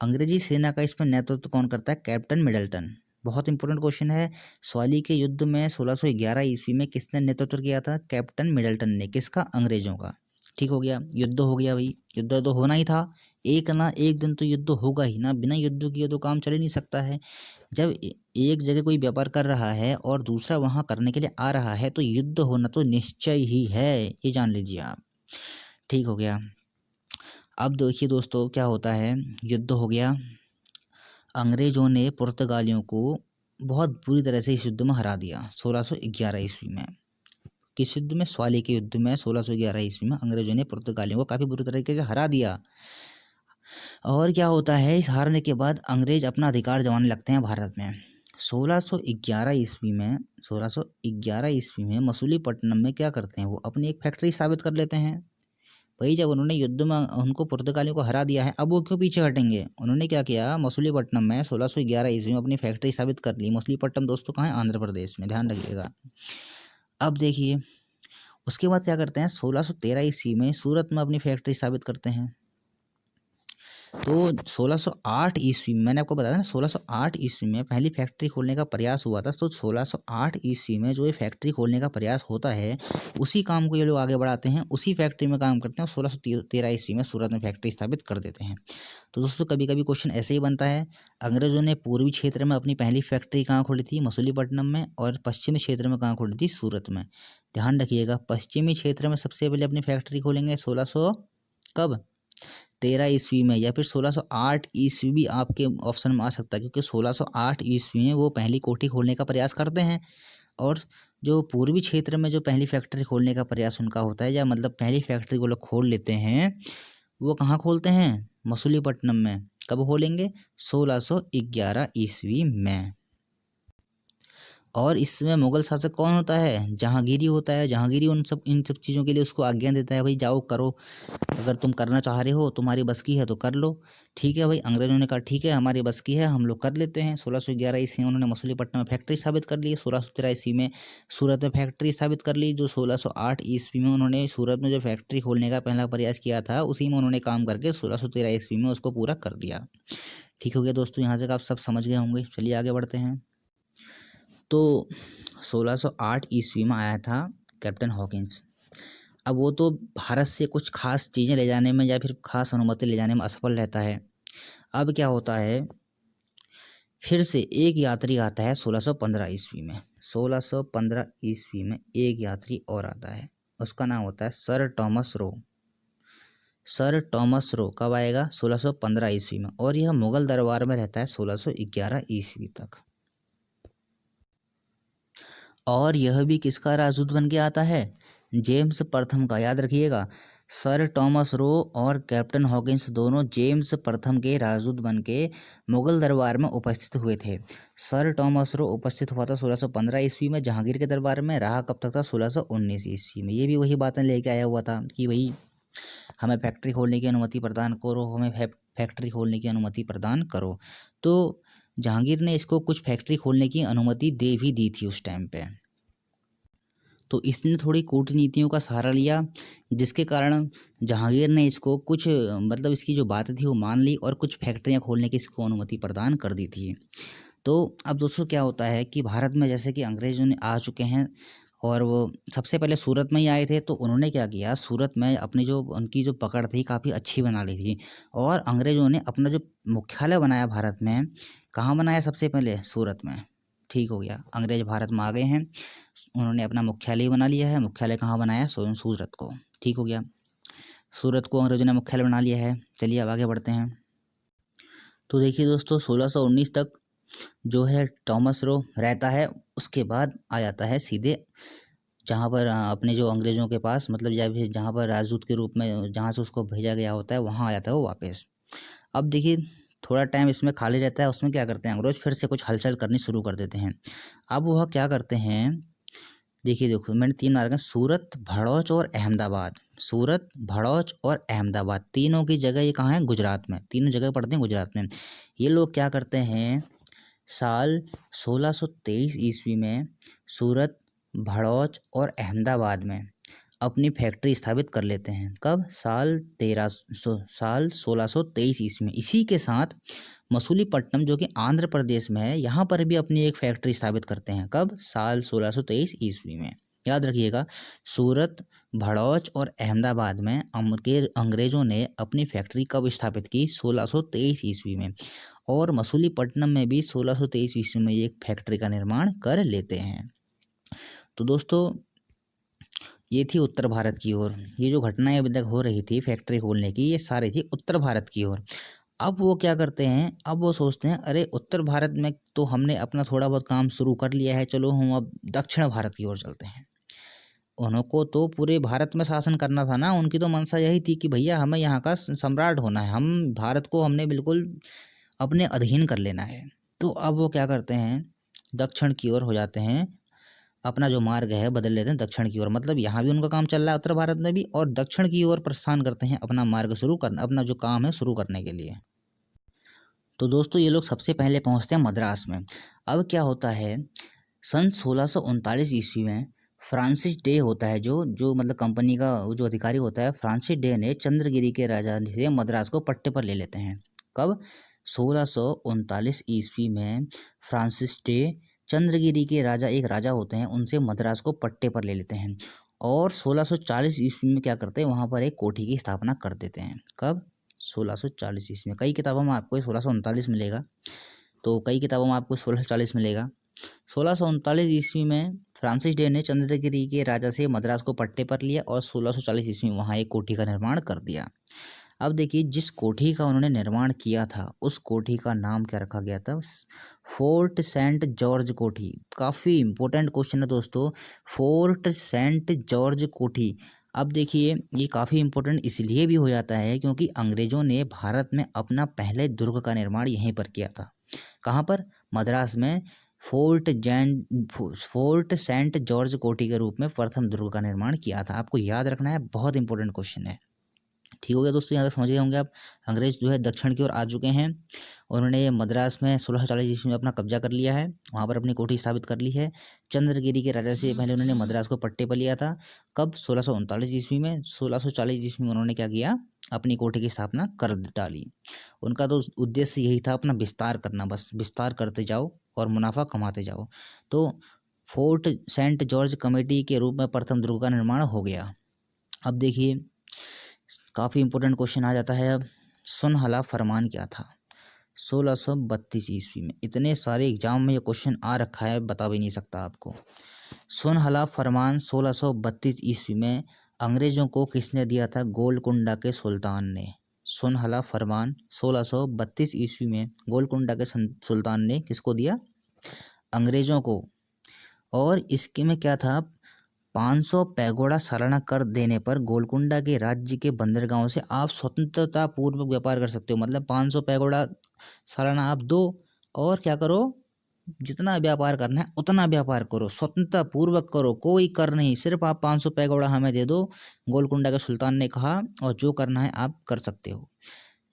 A: अंग्रेजी सेना का इसमें नेतृत्व कौन करता है, कैप्टन मिडल्टन। बहुत इंपॉर्टेंट क्वेश्चन है। स्वाली के युद्ध में 1611 ईस्वी में किसने नेतृत्व किया था, कैप्टन मिडल्टन ने। किसका, अंग्रेजों का। ठीक हो गया, युद्ध हो गया भाई, युद्ध तो होना ही था, एक ना एक दिन तो युद्ध होगा ही ना, बिना युद्ध किए तो काम चल ही नहीं सकता है। जब एक जगह कोई व्यापार कर रहा है और दूसरा वहां करने के लिए आ रहा है तो युद्ध होना तो निश्चय ही है, ये जान लीजिए आप। ठीक हो गया। अब देखिए दोस्तों क्या होता है, युद्ध हो गया, अंग्रेजों ने पुर्तगालियों को बहुत बुरी तरह से इस युद्ध में हरा दिया 1611 ईस्वी में। किस युद्ध में, स्वाली के युद्ध में 1611 ईस्वी में अंग्रेजों ने पुर्तगालियों को काफ़ी बुरी तरीके से हरा दिया। और क्या होता है, इस हारने के बाद अंग्रेज अपना अधिकार जमाने लगते हैं भारत में। 1611 ईस्वी में 1611 ईस्वी में मसूलीपट्टनम में क्या करते हैं, वो अपनी एक फैक्ट्री स्थापित कर लेते हैं। भाई जब उन्होंने युद्ध में उनको पुर्तगालियों को हरा दिया है, अब वो क्यों पीछे हटेंगे। उन्होंने क्या किया, मसूलीपट्टनम में 1611 ईस्वी में अपनी फैक्ट्री स्थापित कर ली। मसूलीपट्टनम दोस्तों कहाँ है, आंध्र प्रदेश में, ध्यान रखिएगा। अब देखिए उसके बाद क्या करते हैं, 1613 ईस्वी में सूरत में अपनी फैक्ट्री स्थापित करते हैं। तो 1608 ईस्वी में, मैंने आपको बताया ना 1608 ईस्वी में पहली फैक्ट्री खोलने का प्रयास हुआ था। तो 1608 ईस्वी में जो ये फैक्ट्री खोलने का प्रयास होता है, उसी काम को ये लोग आगे बढ़ाते हैं, उसी फैक्ट्री में काम करते हैं। 1613 ईस्वी में सूरत में फैक्ट्री स्थापित कर देते हैं। तो दोस्तों कभी कभी क्वेश्चन ऐसे ही बनता है, अंग्रेजों ने पूर्वी क्षेत्र में अपनी पहली फैक्ट्री कहाँ खोली थी, मसूलीपट्टनम में, और पश्चिमी क्षेत्र में कहाँ खोली थी, सूरत में। ध्यान रखिएगा, पश्चिमी क्षेत्र में सबसे पहले अपनी फैक्ट्री खोलेंगे 1600 कब, 13 ईस्वी में, या फिर 1608 ईस्वी भी आपके ऑप्शन में आ सकता है, क्योंकि 1608 ईस्वी में वो पहली कोठी खोलने का प्रयास करते हैं। और जो पूर्वी क्षेत्र में जो पहली फैक्ट्री खोलने का प्रयास उनका होता है, या मतलब पहली फैक्ट्री वो लोग खोल लेते हैं, वो कहाँ खोलते हैं, मसूलीपट्टनम में। कब खोलेंगे, 1611 ईस्वी में। और इसमें मुगल शासक कौन होता है, जहांगीरी होता है। जहांगीरी इन सब चीज़ों के लिए उसको आज्ञा देता है, भाई जाओ करो, अगर तुम करना चाह रहे हो, तुम्हारी बस की है तो कर लो। ठीक है भाई, अंग्रेजों ने कहा ठीक है हमारी बस की है, हम लोग कर लेते हैं। 1611 ईस्वी में उन्होंने मसूलीपट्टनम में फैक्ट्री स्थापित कर ली। 1613 ईस्वी में सूरत में फैक्ट्री स्थापित कर ली। जो 1608 ईस्वी में उन्होंने सूरत में जो फैक्ट्री खोलने का पहला प्रयास किया था, उसी में उन्होंने काम करके 1613 ईस्वी में उसको पूरा कर दिया। ठीक हो गया दोस्तों, यहाँ से आप सब समझ गए होंगे। चलिए आगे बढ़ते हैं। तो 1608 ईस्वी में आया था कैप्टन हॉकिंस। अब वो तो भारत से कुछ खास चीज़ें ले जाने में या फिर खास अनुमति ले जाने में असफल रहता है। अब क्या होता है, फिर से एक यात्री आता है 1615 ईस्वी में। 1615 ईस्वी में एक यात्री और आता है, उसका नाम होता है sir Thomas Roe. Sir Thomas Roe कब आएगा, 1615 ईस्वी में, और यह मुगल दरबार में रहता है 1611 ईस्वी तक। और यह भी किसका राजदूत बन के आता है, जेम्स प्रथम का। याद रखिएगा, सर टॉमस रो और कैप्टन हॉकिंस दोनों जेम्स प्रथम के राजदूत बन के मुगल दरबार में उपस्थित हुए थे। सर टॉमस रो उपस्थित हुआ था 1615 ईस्वी में जहांगीर के दरबार में, रहा कब तक था 1619 ईस्वी में। ये भी वही बातें लेके आया हुआ था कि भाई हमें फैक्ट्री खोलने की अनुमति प्रदान करो, हमें फैक्ट्री खोलने की अनुमति प्रदान करो। तो जहांगीर ने इसको कुछ फैक्ट्री खोलने की अनुमति दे भी दी थी उस टाइम पे। तो इसने थोड़ी कूटनीतियों का सहारा लिया, जिसके कारण जहांगीर ने इसको कुछ मतलब इसकी जो बात थी वो मान ली और कुछ फैक्ट्रियां खोलने की इसको अनुमति प्रदान कर दी थी। तो अब दोस्तों क्या होता है कि भारत में जैसे कि अंग्रेजों ने आ चुके हैं और वो सबसे पहले सूरत में ही आए थे, तो उन्होंने क्या किया, सूरत में अपनी जो उनकी जो पकड़ थी काफ़ी अच्छी बना ली थी। और अंग्रेजों ने अपना जो मुख्यालय बनाया भारत में, कहाँ बनाया सबसे पहले, सूरत में। ठीक हो गया, अंग्रेज भारत में आ गए हैं, उन्होंने अपना मुख्यालय बना लिया है। मुख्यालय कहाँ बनाया, सूरत को। ठीक हो गया, सूरत को अंग्रेजों ने मुख्यालय बना लिया है। चलिए अब आगे बढ़ते हैं। तो देखिए दोस्तों 1619 तक जो है टॉमस रो रहता है। उसके बाद आ जाता है सीधे जहाँ पर अपने जो अंग्रेज़ों के पास, मतलब जहाँ पर राजदूत के रूप में जहाँ से उसको भेजा गया होता है वहाँ आ जाता है वो वापस। अब देखिए थोड़ा टाइम इसमें खाली रहता है, उसमें क्या करते हैं अंग्रेज, फिर से कुछ हलचल करनी शुरू कर देते हैं। अब वह क्या करते हैं, देखिए देखो मैंने 3 मार्क हैं, सूरत, भड़ौच और अहमदाबाद। सूरत, भड़ौच और अहमदाबाद तीनों की जगह ये कहाँ है, गुजरात में। तीनों जगह पड़ते हैं गुजरात में। ये लोग क्या करते हैं, साल 1623 ईस्वी में सूरत, भड़ौच और अहमदाबाद में अपनी फैक्ट्री स्थापित कर लेते हैं। कब, साल 1623 ईस्वी में। इसी के साथ मसूलीपट्टनम जो कि आंध्र प्रदेश में है, यहाँ पर भी अपनी एक फैक्ट्री स्थापित करते हैं। कब, साल 1623 ईस्वी में। याद रखिएगा, सूरत, भड़ौच और अहमदाबाद में अंग्रेजों ने अपनी फैक्ट्री कब स्थापित की, 1623 ईस्वी में। और मसूलीपट्टनम में भी 1623 ईस्वी में एक फैक्ट्री का निर्माण कर लेते हैं। तो दोस्तों ये थी उत्तर भारत की ओर। ये जो घटनाएं अभी तक हो रही थी फैक्ट्री खोलने की, ये सारी थी उत्तर भारत की ओर। अब वो क्या करते हैं, अब वो सोचते हैं अरे उत्तर भारत में तो हमने अपना थोड़ा बहुत काम शुरू कर लिया है, चलो हम अब दक्षिण भारत की ओर चलते हैं। उनको तो पूरे भारत में शासन करना था ना, उनकी तो मंशा यही थी कि भैया हमें यहाँ का सम्राट होना है, हम भारत को हमने बिल्कुल अपने अधीन कर लेना है। तो अब वो क्या करते हैं, दक्षिण की ओर हो जाते हैं, अपना जो मार्ग है बदल लेते हैं दक्षिण की ओर। मतलब यहाँ भी उनका काम चल रहा है उत्तर भारत में भी, और दक्षिण की ओर प्रस्थान करते हैं अपना मार्ग शुरू करना, अपना जो काम है शुरू करने के लिए। तो दोस्तों ये लोग सबसे पहले पहुँचते हैं मद्रास में। अब क्या होता है, सन 1639 ईस्वी में फ्रांसिस डे होता है, जो जो मतलब कंपनी का जो अधिकारी होता है, फ्रांसिस डे ने चंद्रगिरी के राजा से मद्रास को पट्टे पर ले लेते हैं। कब, 1639 ईस्वी में फ्रांसिस डे, चंद्रगिरी के राजा एक राजा होते हैं, उनसे मद्रास को पट्टे पर ले लेते हैं। और 1640 ईस्वी में क्या करते हैं, वहाँ पर एक कोठी की स्थापना कर देते हैं। कब, 1640 ईस्वी में। कई किताबों में आपको 1639 मिलेगा, तो कई किताबों में आपको 1640 मिलेगा। 1639 ईस्वी में फ्रांसिस डे ने चंद्रगिरी के राजा से मद्रास को पट्टे पर लिया और 1640 ईस्वी में वहाँ एक कोठी का निर्माण कर दिया। अब देखिए जिस कोठी का उन्होंने निर्माण किया था उस कोठी का नाम क्या रखा गया था, फोर्ट सेंट जॉर्ज कोठी। काफ़ी इंपॉर्टेंट क्वेश्चन है दोस्तों, फोर्ट सेंट जॉर्ज कोठी। अब देखिए ये काफ़ी इंपॉर्टेंट इसलिए भी हो जाता है क्योंकि अंग्रेज़ों ने भारत में अपना पहले दुर्ग का निर्माण यहीं पर किया था। कहाँ पर, मद्रास में। फोर्ट सेंट जॉर्ज कोठी के रूप में प्रथम दुर्ग का निर्माण किया था। आपको याद रखना है, बहुत इंपॉर्टेंट क्वेश्चन है। ठीक हो गया दोस्तों, यहाँ तक समझ गए होंगे आप। अंग्रेज जो है दक्षिण की ओर आ चुके हैं, उन्होंने मद्रास में 1640 ईस्वी में अपना कब्जा कर लिया है, वहाँ पर अपनी कोठी स्थापित कर ली है। चंद्रगिरी के राजा से पहले उन्होंने मद्रास को पट्टे पर लिया था। कब, 1639 ईस्वी में। 1640 ईस्वी में उन्होंने क्या किया, अपनी कोठी की स्थापना कर डाली। उनका तो उद्देश्य यही था, अपना विस्तार करना, बस विस्तार करते जाओ और मुनाफा कमाते जाओ। तो फोर्ट सेंट जॉर्ज कमेटी के रूप में प्रथम दुर्ग का निर्माण हो गया। अब देखिए काफ़ी इंपॉर्टेंट क्वेश्चन आ जाता है अब, सुनहला फरमान क्या था 1632 ईस्वी में। इतने सारे एग्जाम में ये क्वेश्चन आ रखा है, बता भी नहीं सकता आपको। सुनहला फरमान 1632 ईस्वी में अंग्रेजों को किसने दिया था, गोलकुंडा के सुल्तान ने। सुनहला फरमान 1632 ईस्वी में गोलकुंडा के सुल्तान ने किसको दिया, अंग्रेजों को। और इसके में क्या था, 500 पैगोडा सालाना कर देने पर गोलकुंडा के राज्य के बंदरगाहों से आप स्वतंत्रता पूर्वक व्यापार कर सकते हो। मतलब 500 पैगोडा सालाना आप दो और क्या करो, जितना व्यापार करना है उतना व्यापार करो, स्वतंत्रता पूर्वक करो, कोई कर नहीं, सिर्फ आप 500 पैगोडा हमें दे दो, गोलकुंडा के सुल्तान ने कहा, और जो करना है आप कर सकते हो।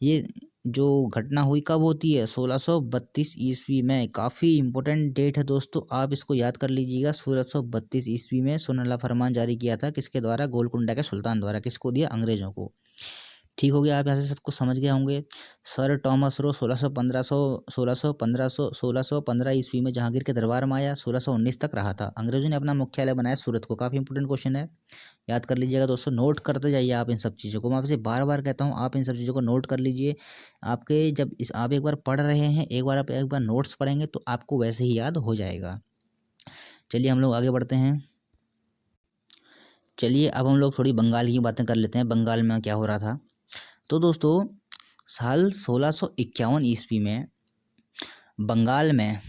A: ये जो घटना हुई कब होती है? 1632 ईस्वी में। काफ़ी इंपॉर्टेंट डेट है दोस्तों, आप इसको याद कर लीजिएगा। 1632 ईस्वी में सुनहला फरमान जारी किया था, किसके द्वारा? गोलकुंडा के सुल्तान द्वारा। किसको दिया? अंग्रेजों को। ठीक हो गया, आप यहाँ से सबको समझ गए होंगे। सर टॉमस रो 1615 ईस्वी में जहांगीर के दरबार में आया, 1619 तक रहा था। अंग्रेजों ने अपना मुख्यालय बनाया सूरत को। काफ़ी इंपोर्टेंट क्वेश्चन है, याद कर लीजिएगा दोस्तों, नोट करते जाइए आप इन सब चीज़ों को। मैं आपसे बार बार कहता हूँ, आप इन सब चीज़ों को नोट कर लीजिए। आपके जब आप एक बार पढ़ रहे हैं, एक बार नोट्स पढ़ेंगे तो आपको वैसे ही याद हो जाएगा। चलिए हम लोग आगे बढ़ते हैं। चलिए अब हम लोग थोड़ी बंगाल की बातें कर लेते हैं, बंगाल में क्या हो रहा था। तो दोस्तों साल 1651 ईस्वी में बंगाल में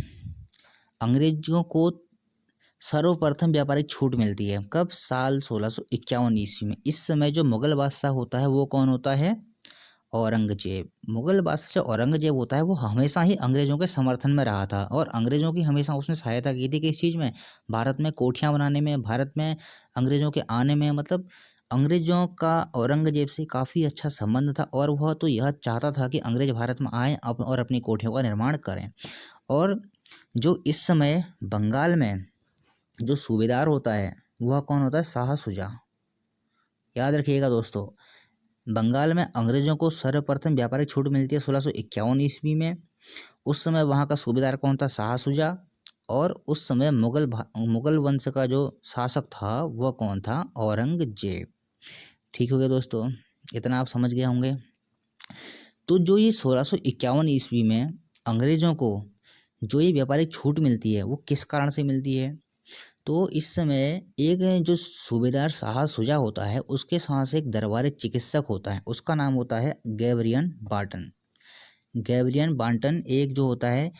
A: अंग्रेजों को सर्वप्रथम व्यापारिक छूट मिलती है। कब? साल 1651 ईस्वी में। इस समय जो मुगल बादशाह होता है वो कौन होता है? औरंगजेब। मुगल बादशाह जो औरंगजेब होता है वो हमेशा ही अंग्रेजों के समर्थन में रहा था और अंग्रेजों की हमेशा उसने सहायता की थी। किस चीज़ में? भारत में कोठियाँ बनाने में, भारत में अंग्रेजों के आने में। मतलब अंग्रेजों का औरंगजेब से काफ़ी अच्छा संबंध था और वह तो यह चाहता था कि अंग्रेज भारत में आएँ और अपनी कोठियों का निर्माण करें। और जो इस समय बंगाल में जो सूबेदार होता है वह कौन होता है? शाह शुजा। याद रखिएगा दोस्तों, बंगाल में अंग्रेजों को सर्वप्रथम व्यापारिक छूट मिलती है 1651 ईस्वी में। उस समय वहाँ का सूबेदार कौन था? शाह शुजा। और उस समय मुगल वंश का जो शासक था वह कौन था? औरंगजेब। ठीक हो गया दोस्तों, इतना आप समझ गए होंगे। तो जो ये 1651 ईस्वी में अंग्रेजों को जो ये व्यापारिक छूट मिलती है वो किस कारण से मिलती है? तो इस समय एक जो सूबेदार शाह शुजा होता है उसके साथ एक दरबारी चिकित्सक होता है, उसका नाम होता है गैब्रियन बार्टन। गैब्रियन बार्टन एक जो होता है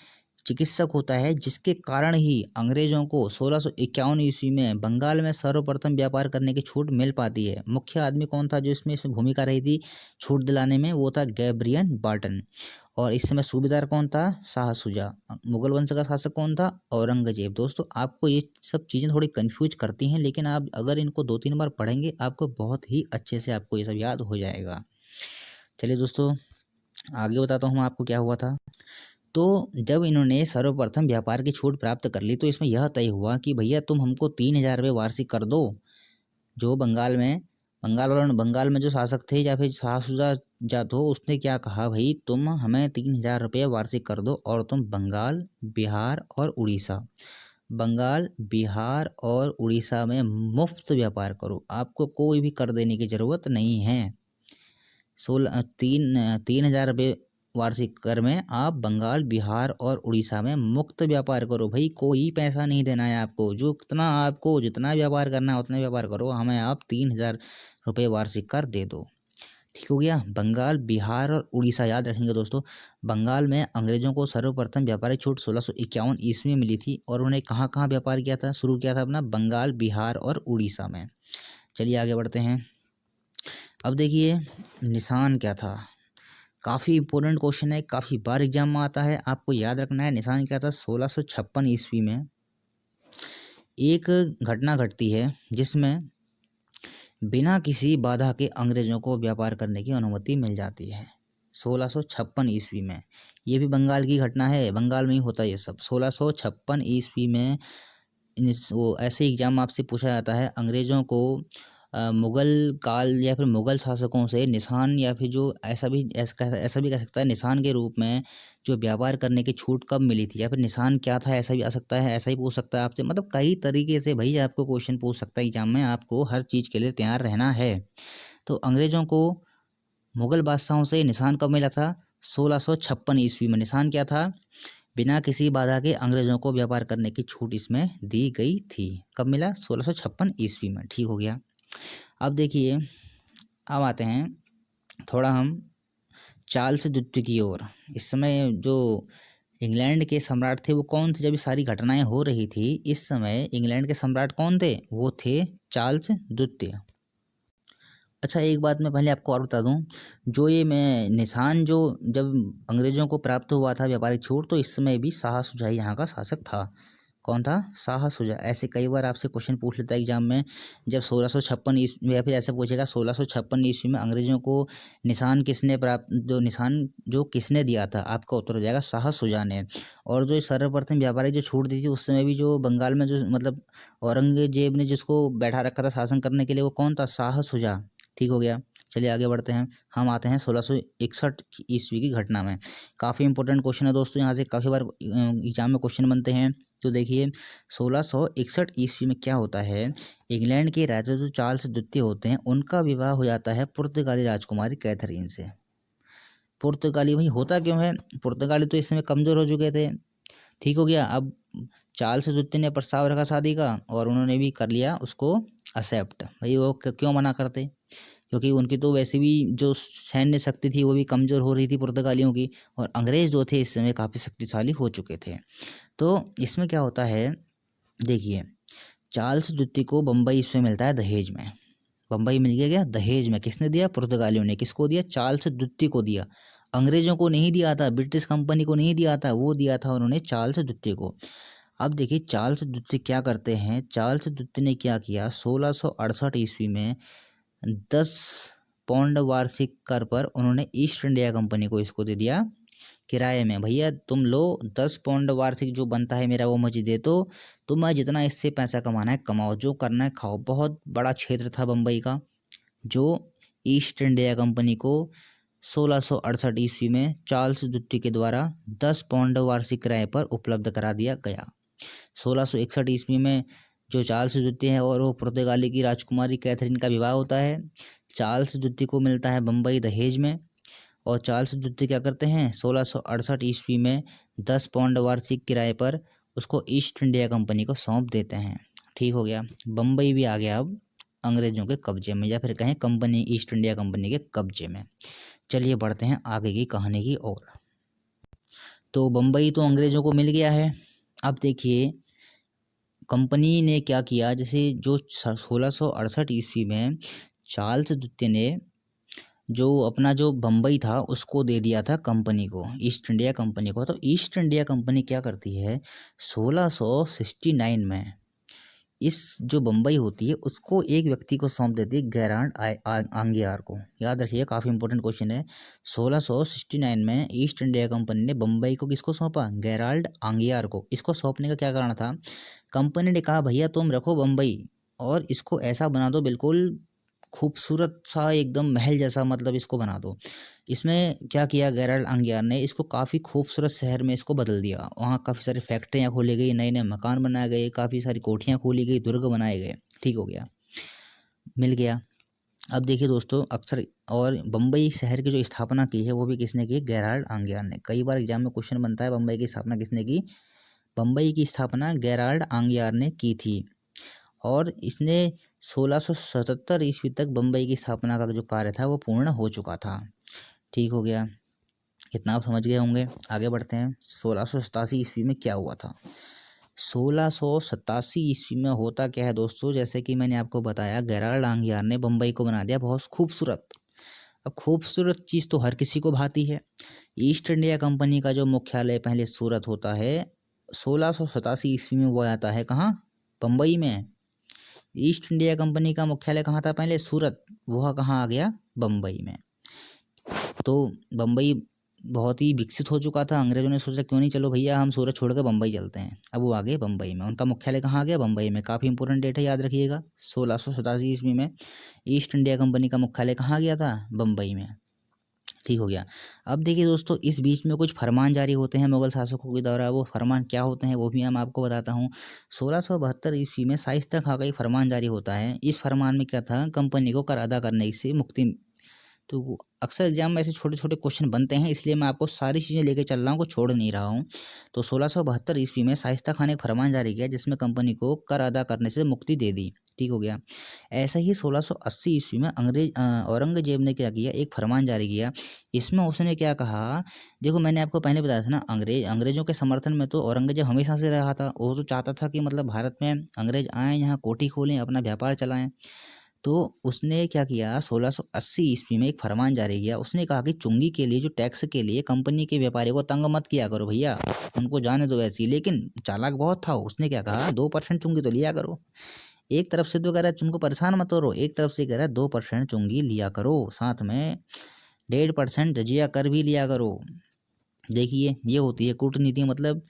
A: चिकित्सक होता है, जिसके कारण ही अंग्रेजों को 1651 ईस्वी में बंगाल में सर्वप्रथम व्यापार करने की छूट मिल पाती है। मुख्य आदमी कौन था जो इसमें भूमिका रही थी छूट दिलाने में? वो था गैब्रियन बार्टन। और इस समय सूबेदार कौन था? शाह शुजा। मुगल वंश का शासक कौन था? औरंगजेब। दोस्तों आपको ये सब चीज़ें थोड़ी कंफ्यूज करती हैं, लेकिन आप अगर इनको 2-3 बार पढ़ेंगे आपको बहुत ही अच्छे से आपको ये सब याद हो जाएगा। चलिए दोस्तों आगे बताता हूँ मैं आपको क्या हुआ था। तो जब इन्होंने सर्वप्रथम व्यापार की छूट प्राप्त कर ली तो इसमें यह तय हुआ कि भैया तुम हमको 3,000 रुपये वार्षिक कर दो। जो बंगाल में जो शासक थे या फिर शाहसुजा जात हो, उसने क्या कहा, भाई तुम हमें 3,000 रुपये वार्षिक कर दो और तुम बंगाल बिहार और उड़ीसा में मुफ्त व्यापार करो, आपको कोई भी कर देने की ज़रूरत नहीं है। 3,000 रुपये वार्षिक कर में आप बंगाल बिहार और उड़ीसा में मुक्त व्यापार करो। भाई कोई पैसा नहीं देना है आपको, आपको जितना व्यापार करना है उतना व्यापार करो, हमें आप 3,000 रुपये वार्षिक कर दे दो। ठीक हो गया। बंगाल बिहार और उड़ीसा याद रखेंगे दोस्तों। बंगाल में अंग्रेजों को सर्वप्रथम व्यापारिक छूट 1651 ईस्वी में मिली थी और उन्हें कहाँ कहाँ व्यापार किया था, शुरू किया था अपना? बंगाल बिहार और उड़ीसा में। चलिए आगे बढ़ते हैं। अब देखिए निशान क्या था, काफ़ी इंपॉर्टेंट क्वेश्चन है, काफ़ी बार एग्जाम में आता है, आपको याद रखना है। निशान क्या था? 1656 ईस्वी में एक घटना घटती है जिसमें बिना किसी बाधा के अंग्रेज़ों को व्यापार करने की अनुमति मिल जाती है 1656 ईस्वी में। ये भी बंगाल की घटना है, बंगाल में ही होता है ये सब। 1656 ईस्वी में वो ऐसे एग्जाम आपसे पूछा जाता है, अंग्रेज़ों को मुग़ल काल या फिर मुग़ल शासकों से निशान या फिर जो ऐसा भी कह सकता है निशान के रूप में जो व्यापार करने की छूट कब मिली थी, या फिर निशान क्या था, ऐसा भी आ सकता है, ऐसा ही पूछ सकता है आपसे। मतलब कई तरीके से भाई आपको क्वेश्चन पूछ सकता है एग्जाम में, आपको हर चीज़ के लिए तैयार रहना है। तो अंग्रेज़ों को मुग़ल बादशाहों से निशान कब मिला था? 1656 ईस्वी में। निशान क्या था? बिना किसी बाधा के अंग्रेज़ों को व्यापार करने की छूट इसमें दी गई थी। कब मिला? 1656 ईस्वी में। ठीक हो गया। अब देखिए, अब आते हैं थोड़ा हम चार्ल्स द्वितीय की ओर। इस समय जो इंग्लैंड के सम्राट थे वो कौन थे? जब ये सारी घटनाएं हो रही थी इस समय इंग्लैंड के सम्राट कौन थे? वो थे चार्ल्स द्वितीय। अच्छा, एक बात मैं पहले आपको और बता दूं, जो ये मैं निशान जो जब अंग्रेजों को प्राप्त हुआ था व्यापारिक छूट, तो इस समय भी शाह सुजा यहाँ का शासक था। कौन था? शाह सुजा। ऐसे कई बार आपसे क्वेश्चन पूछ लेता है एग्जाम में, जब 1656 ईस्वी, या फिर ऐसे पूछेगा 1656 ईस्वी में अंग्रेजों को निशान किसने प्राप्त, जो निशान जो किसने दिया था, आपका उत्तर हो जाएगा शाह सुजा ने। और जो सर्वप्रथम व्यापारिक जो छूट दी थी उस समय भी जो बंगाल में जो मतलब औरंगजेब ने जिसको बैठा रखा था शासन करने के लिए, वो कौन था? शाह सुजा। ठीक हो गया। चलिए आगे बढ़ते हैं। हम आते हैं 1661 ईस्वी की घटना में। काफ़ी इंपॉर्टेंट क्वेश्चन है दोस्तों, यहाँ से काफ़ी बार एग्जाम में क्वेश्चन बनते हैं। तो देखिए 1661 ईस्वी में क्या होता है, इंग्लैंड के राजा जो चार्ल्स द्वितीय होते हैं उनका विवाह हो जाता है पुर्तगाली राजकुमारी कैथरीन से। पुर्तगाली भाई होता क्यों है? पुर्तगाली तो इस समय कमज़ोर हो चुके थे। ठीक हो गया। अब चार्ल्स द्वितीय ने प्रस्ताव रखा शादी का और उन्होंने भी कर लिया उसको एक्सेप्ट। भाई वो क्यों मना करते? क्योंकि उनकी तो वैसे भी जो सैन्य शक्ति थी वो भी कमज़ोर हो रही थी पुर्तगालियों की, और अंग्रेज़ जो थे इस समय काफ़ी शक्तिशाली हो चुके थे। तो इसमें क्या होता है, देखिए चार्ल्स द्वितीय को बम्बई इसमें मिलता है दहेज में। बम्बई मिल गया क्या? दहेज में। किसने दिया? पुर्तगालियों ने। किसको दिया? चार्ल्स द्वितीय को दिया। अंग्रेजों को नहीं दिया था, ब्रिटिश कंपनी को नहीं दिया था, वो दिया था उन्होंने चार्ल्स द्वितीय को। अब देखिए चार्ल्स द्वितीय क्या करते हैं, चार्ल्स द्वितीय ने क्या किया, 1668 ईस्वी में 10 पौंड वार्षिक कर पर उन्होंने ईस्ट इंडिया कंपनी को इसको दे दिया किराए में। भैया तुम लो 10 पौंड वार्षिक जो बनता है मेरा वो मुझे दे दो, तुम्हें जितना इससे पैसा कमाना है कमाओ, जो करना है खाओ। बहुत बड़ा क्षेत्र था बम्बई का जो ईस्ट इंडिया कंपनी को 1668 ईस्वी में चार्ल्स द्वितीय के द्वारा 10 पौंड वार्षिक किराए पर उपलब्ध करा दिया गया। 1661 ईस्वी में जो चार्ल्स द्वितीय है और वो पुर्तगाली की राजकुमारी कैथरीन का विवाह होता है। चार्ल्स द्वितीय को मिलता है बम्बई दहेज में, और चार्ल्स द्वितीय क्या करते हैं 1668 ईस्वी में 10 पौंड वार्षिक किराए पर उसको ईस्ट इंडिया कंपनी को सौंप देते हैं। ठीक हो गया। बम्बई भी आ गया अब अंग्रेजों के कब्जे में, या फिर कहें कंपनी ईस्ट इंडिया कंपनी के कब्जे में। चलिए बढ़ते हैं आगे की कहानी की ओर। तो बम्बई तो अंग्रेजों को मिल गया है। अब देखिए कंपनी ने क्या किया, जैसे जो 1668 ईस्वी में चार्ल्स द्वितीय ने जो अपना जो बम्बई था उसको दे दिया था कंपनी को, ईस्ट इंडिया कंपनी को। तो ईस्ट इंडिया कंपनी क्या करती है 1669 में इस जो बम्बई होती है उसको एक व्यक्ति को सौंप देती है, गेराल्ड आंगियार को। याद रखिए काफ़ी इंपॉर्टेंट क्वेश्चन है। 1669 में ईस्ट इंडिया कंपनी ने बम्बई को किसको सौंपा? गेराल्ड आंगियार को। इसको सौंपने का क्या कारण था? कंपनी ने कहा भैया तुम रखो बम्बई और इसको ऐसा बना दो बिल्कुल खूबसूरत सा एकदम महल जैसा, मतलब इसको बना दो। इसमें क्या किया गेराल्ड आंगियार ने, इसको काफ़ी खूबसूरत शहर में इसको बदल दिया। वहाँ काफ़ी सारी फैक्ट्रियाँ खोली गई, नए नए मकान बनाए गए, काफ़ी सारी कोठियाँ खोली गई, दुर्ग बनाए गए। ठीक हो गया, मिल गया। अब देखिए दोस्तों अक्सर, और बम्बई शहर की जो स्थापना की है वो भी किसने की? गेराल्ड आंगियार ने। कई बार एग्जाम में क्वेश्चन बनता है बम्बई की स्थापना किसने की? बम्बई की स्थापना गेराल्ड आंगियार ने की थी, और इसने 1677 ईस्वी तक बम्बई की स्थापना का जो कार्य था वो पूर्ण हो चुका था। ठीक हो गया, इतना आप समझ गए होंगे। आगे बढ़ते हैं। 1687 ईस्वी में क्या हुआ था? 1687 ईस्वी में होता क्या है दोस्तों, जैसे कि मैंने आपको बताया गेराल्ड आंगियार ने बम्बई को बना दिया बहुत खूबसूरत। अब खूबसूरत चीज़ तो हर किसी को भाती है। ईस्ट इंडिया कंपनी का जो मुख्यालय पहले सूरत होता है, 1687 ईस्वी में वो आता है कहाँ? बम्बई में। ईस्ट इंडिया कंपनी का मुख्यालय कहाँ था पहले? सूरत। वह कहाँ आ गया? बम्बई में। तो बम्बई बहुत ही विकसित हो चुका था। अंग्रेजों ने सोचा क्यों नहीं, चलो भैया हम सूरत छोड़ कर बम्बई चलते हैं। अब वो आ गए बम्बई में। उनका मुख्यालय कहाँ आ गया? बम्बई में। काफ़ी इंपॉर्टेंट डेट है, याद रखिएगा। 1687 ईस्वी में ईस्ट इंडिया कंपनी का मुख्यालय कहाँ गया था? बम्बई में। ठीक हो गया। अब देखिए दोस्तों इस बीच में कुछ फरमान जारी होते हैं मुगल शासकों के द्वारा। वो फरमान क्या होते हैं वो भी मैं आपको बताता हूँ। 1672 ईस्वी में शाइस्ता खां का एक फरमान जारी होता है। इस फरमान में क्या था? कंपनी को कर अदा करने से मुक्ति तो अक्सर एग्जाम में ऐसे छोटे छोटे क्वेश्चन बनते हैं, इसलिए मैं आपको सारी चीज़ें लेके चल रहा हूँ, कुछ छोड़ नहीं रहा हूँ। तो 1672 ईस्वी में शाइस्ता खान ने एक फरमान जारी किया जिसमें कंपनी को कर अदा करने से मुक्ति दे दी। ठीक हो गया। ऐसा ही 1680 ईस्वी में औरंगजेब ने क्या किया, एक फरमान जारी किया। इसमें उसने क्या कहा, देखो मैंने आपको पहले बताया था ना, अंग्रेजों के समर्थन में तो औरंगजेब हमेशा से रहा था। वो तो चाहता था कि मतलब भारत में अंग्रेज आएँ, यहाँ कोठी खोलें, अपना व्यापार चलाएं। तो उसने क्या किया, 1680 ईस्वी में एक फरमान जारी किया। उसने कहा कि चुंगी के लिए, जो टैक्स के लिए कंपनी के व्यापारियों को तंग मत किया करो भैया, उनको जाने दो वैसे ही। लेकिन चालाक बहुत था, उसने क्या कहा, 2% चुंगी तो लिया करो। एक तरफ से तो कह रहा है तुमको परेशान मत करो, एक तरफ से कह रहा है 2% चुंगी लिया करो, साथ में 1.5% जजिया कर भी लिया करो। देखिए ये होती है कूटनीति, मतलब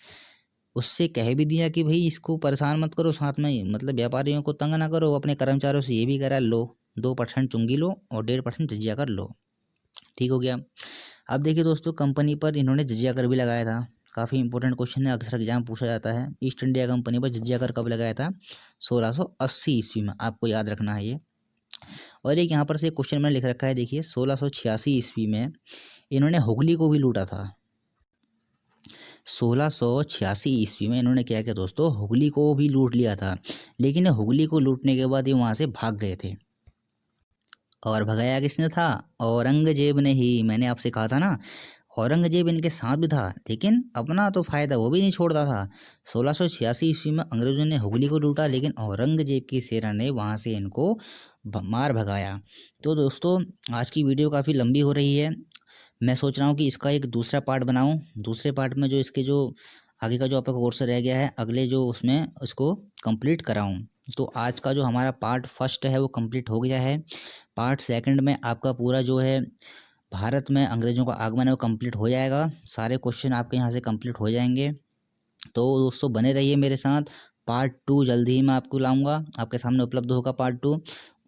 A: उससे कह भी दिया कि भाई इसको परेशान मत करो, साथ में मतलब व्यापारियों को तंग ना करो। अपने कर्मचारियों से ये भी कह रहा है, लो 2% चुंगी लो और 1.5% जजिया कर लो। ठीक हो गया। अब देखिए दोस्तों, कंपनी पर इन्होंने जजिया कर भी लगाया था। काफ़ी इंपॉर्टेंट क्वेश्चन है, अक्सर एग्जाम पूछा जाता है। ईस्ट इंडिया कंपनी पर जजिया कर कब लगाया था, 1680 ईस्वी में, आपको याद रखना है ये। और एक यहाँ पर से क्वेश्चन मैंने लिख रखा है, देखिए 1686 ईस्वी में इन्होंने हुगली को भी लूटा था। 1686 ईस्वी में इन्होंने क्या किया दोस्तों, हुगली को भी लूट लिया था। लेकिन हुगली को लूटने के बाद ये वहाँ से भाग गए थे। और भगाया किसने था, औरंगजेब ने ही। मैंने आपसे कहा था ना, औरंगजेब इनके साथ भी था, लेकिन अपना तो फ़ायदा वो भी नहीं छोड़ता था। 1686 ईस्वी में अंग्रेज़ों ने हुगली को लूटा, लेकिन औरंगजेब की सेना ने वहाँ से इनको मार भगाया। तो दोस्तों आज की वीडियो काफ़ी लंबी हो रही है, मैं सोच रहा हूँ कि इसका एक दूसरा पार्ट बनाऊँ। दूसरे पार्ट में जो इसके जो आगे का जो आपका कोर्स रह गया है, अगले जो उसमें उसको कंप्लीट कराऊँ। तो आज का जो हमारा पार्ट फर्स्ट है वो कंप्लीट हो गया है। पार्ट सेकंड में आपका पूरा जो है भारत में अंग्रेज़ों का आगमन है वो कंप्लीट हो जाएगा। सारे क्वेश्चन आपके यहाँ से कंप्लीट हो जाएंगे। तो दोस्तों बने रहिए मेरे साथ। पार्ट 2 जल्दी ही मैं आपको लाऊंगा, आपके सामने उपलब्ध होगा पार्ट 2।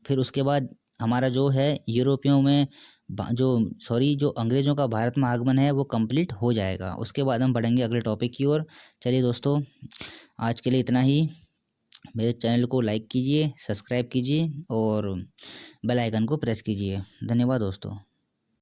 A: फिर उसके बाद हमारा जो है यूरोपियों में जो अंग्रेज़ों का भारत में आगमन है वो कंप्लीट हो जाएगा। उसके बाद हम बढ़ेंगे अगले टॉपिक की ओर। चलिए दोस्तों, आज के लिए इतना ही। मेरे चैनल को लाइक कीजिए, सब्सक्राइब कीजिए और बेल आइकन को प्रेस कीजिए। धन्यवाद दोस्तों।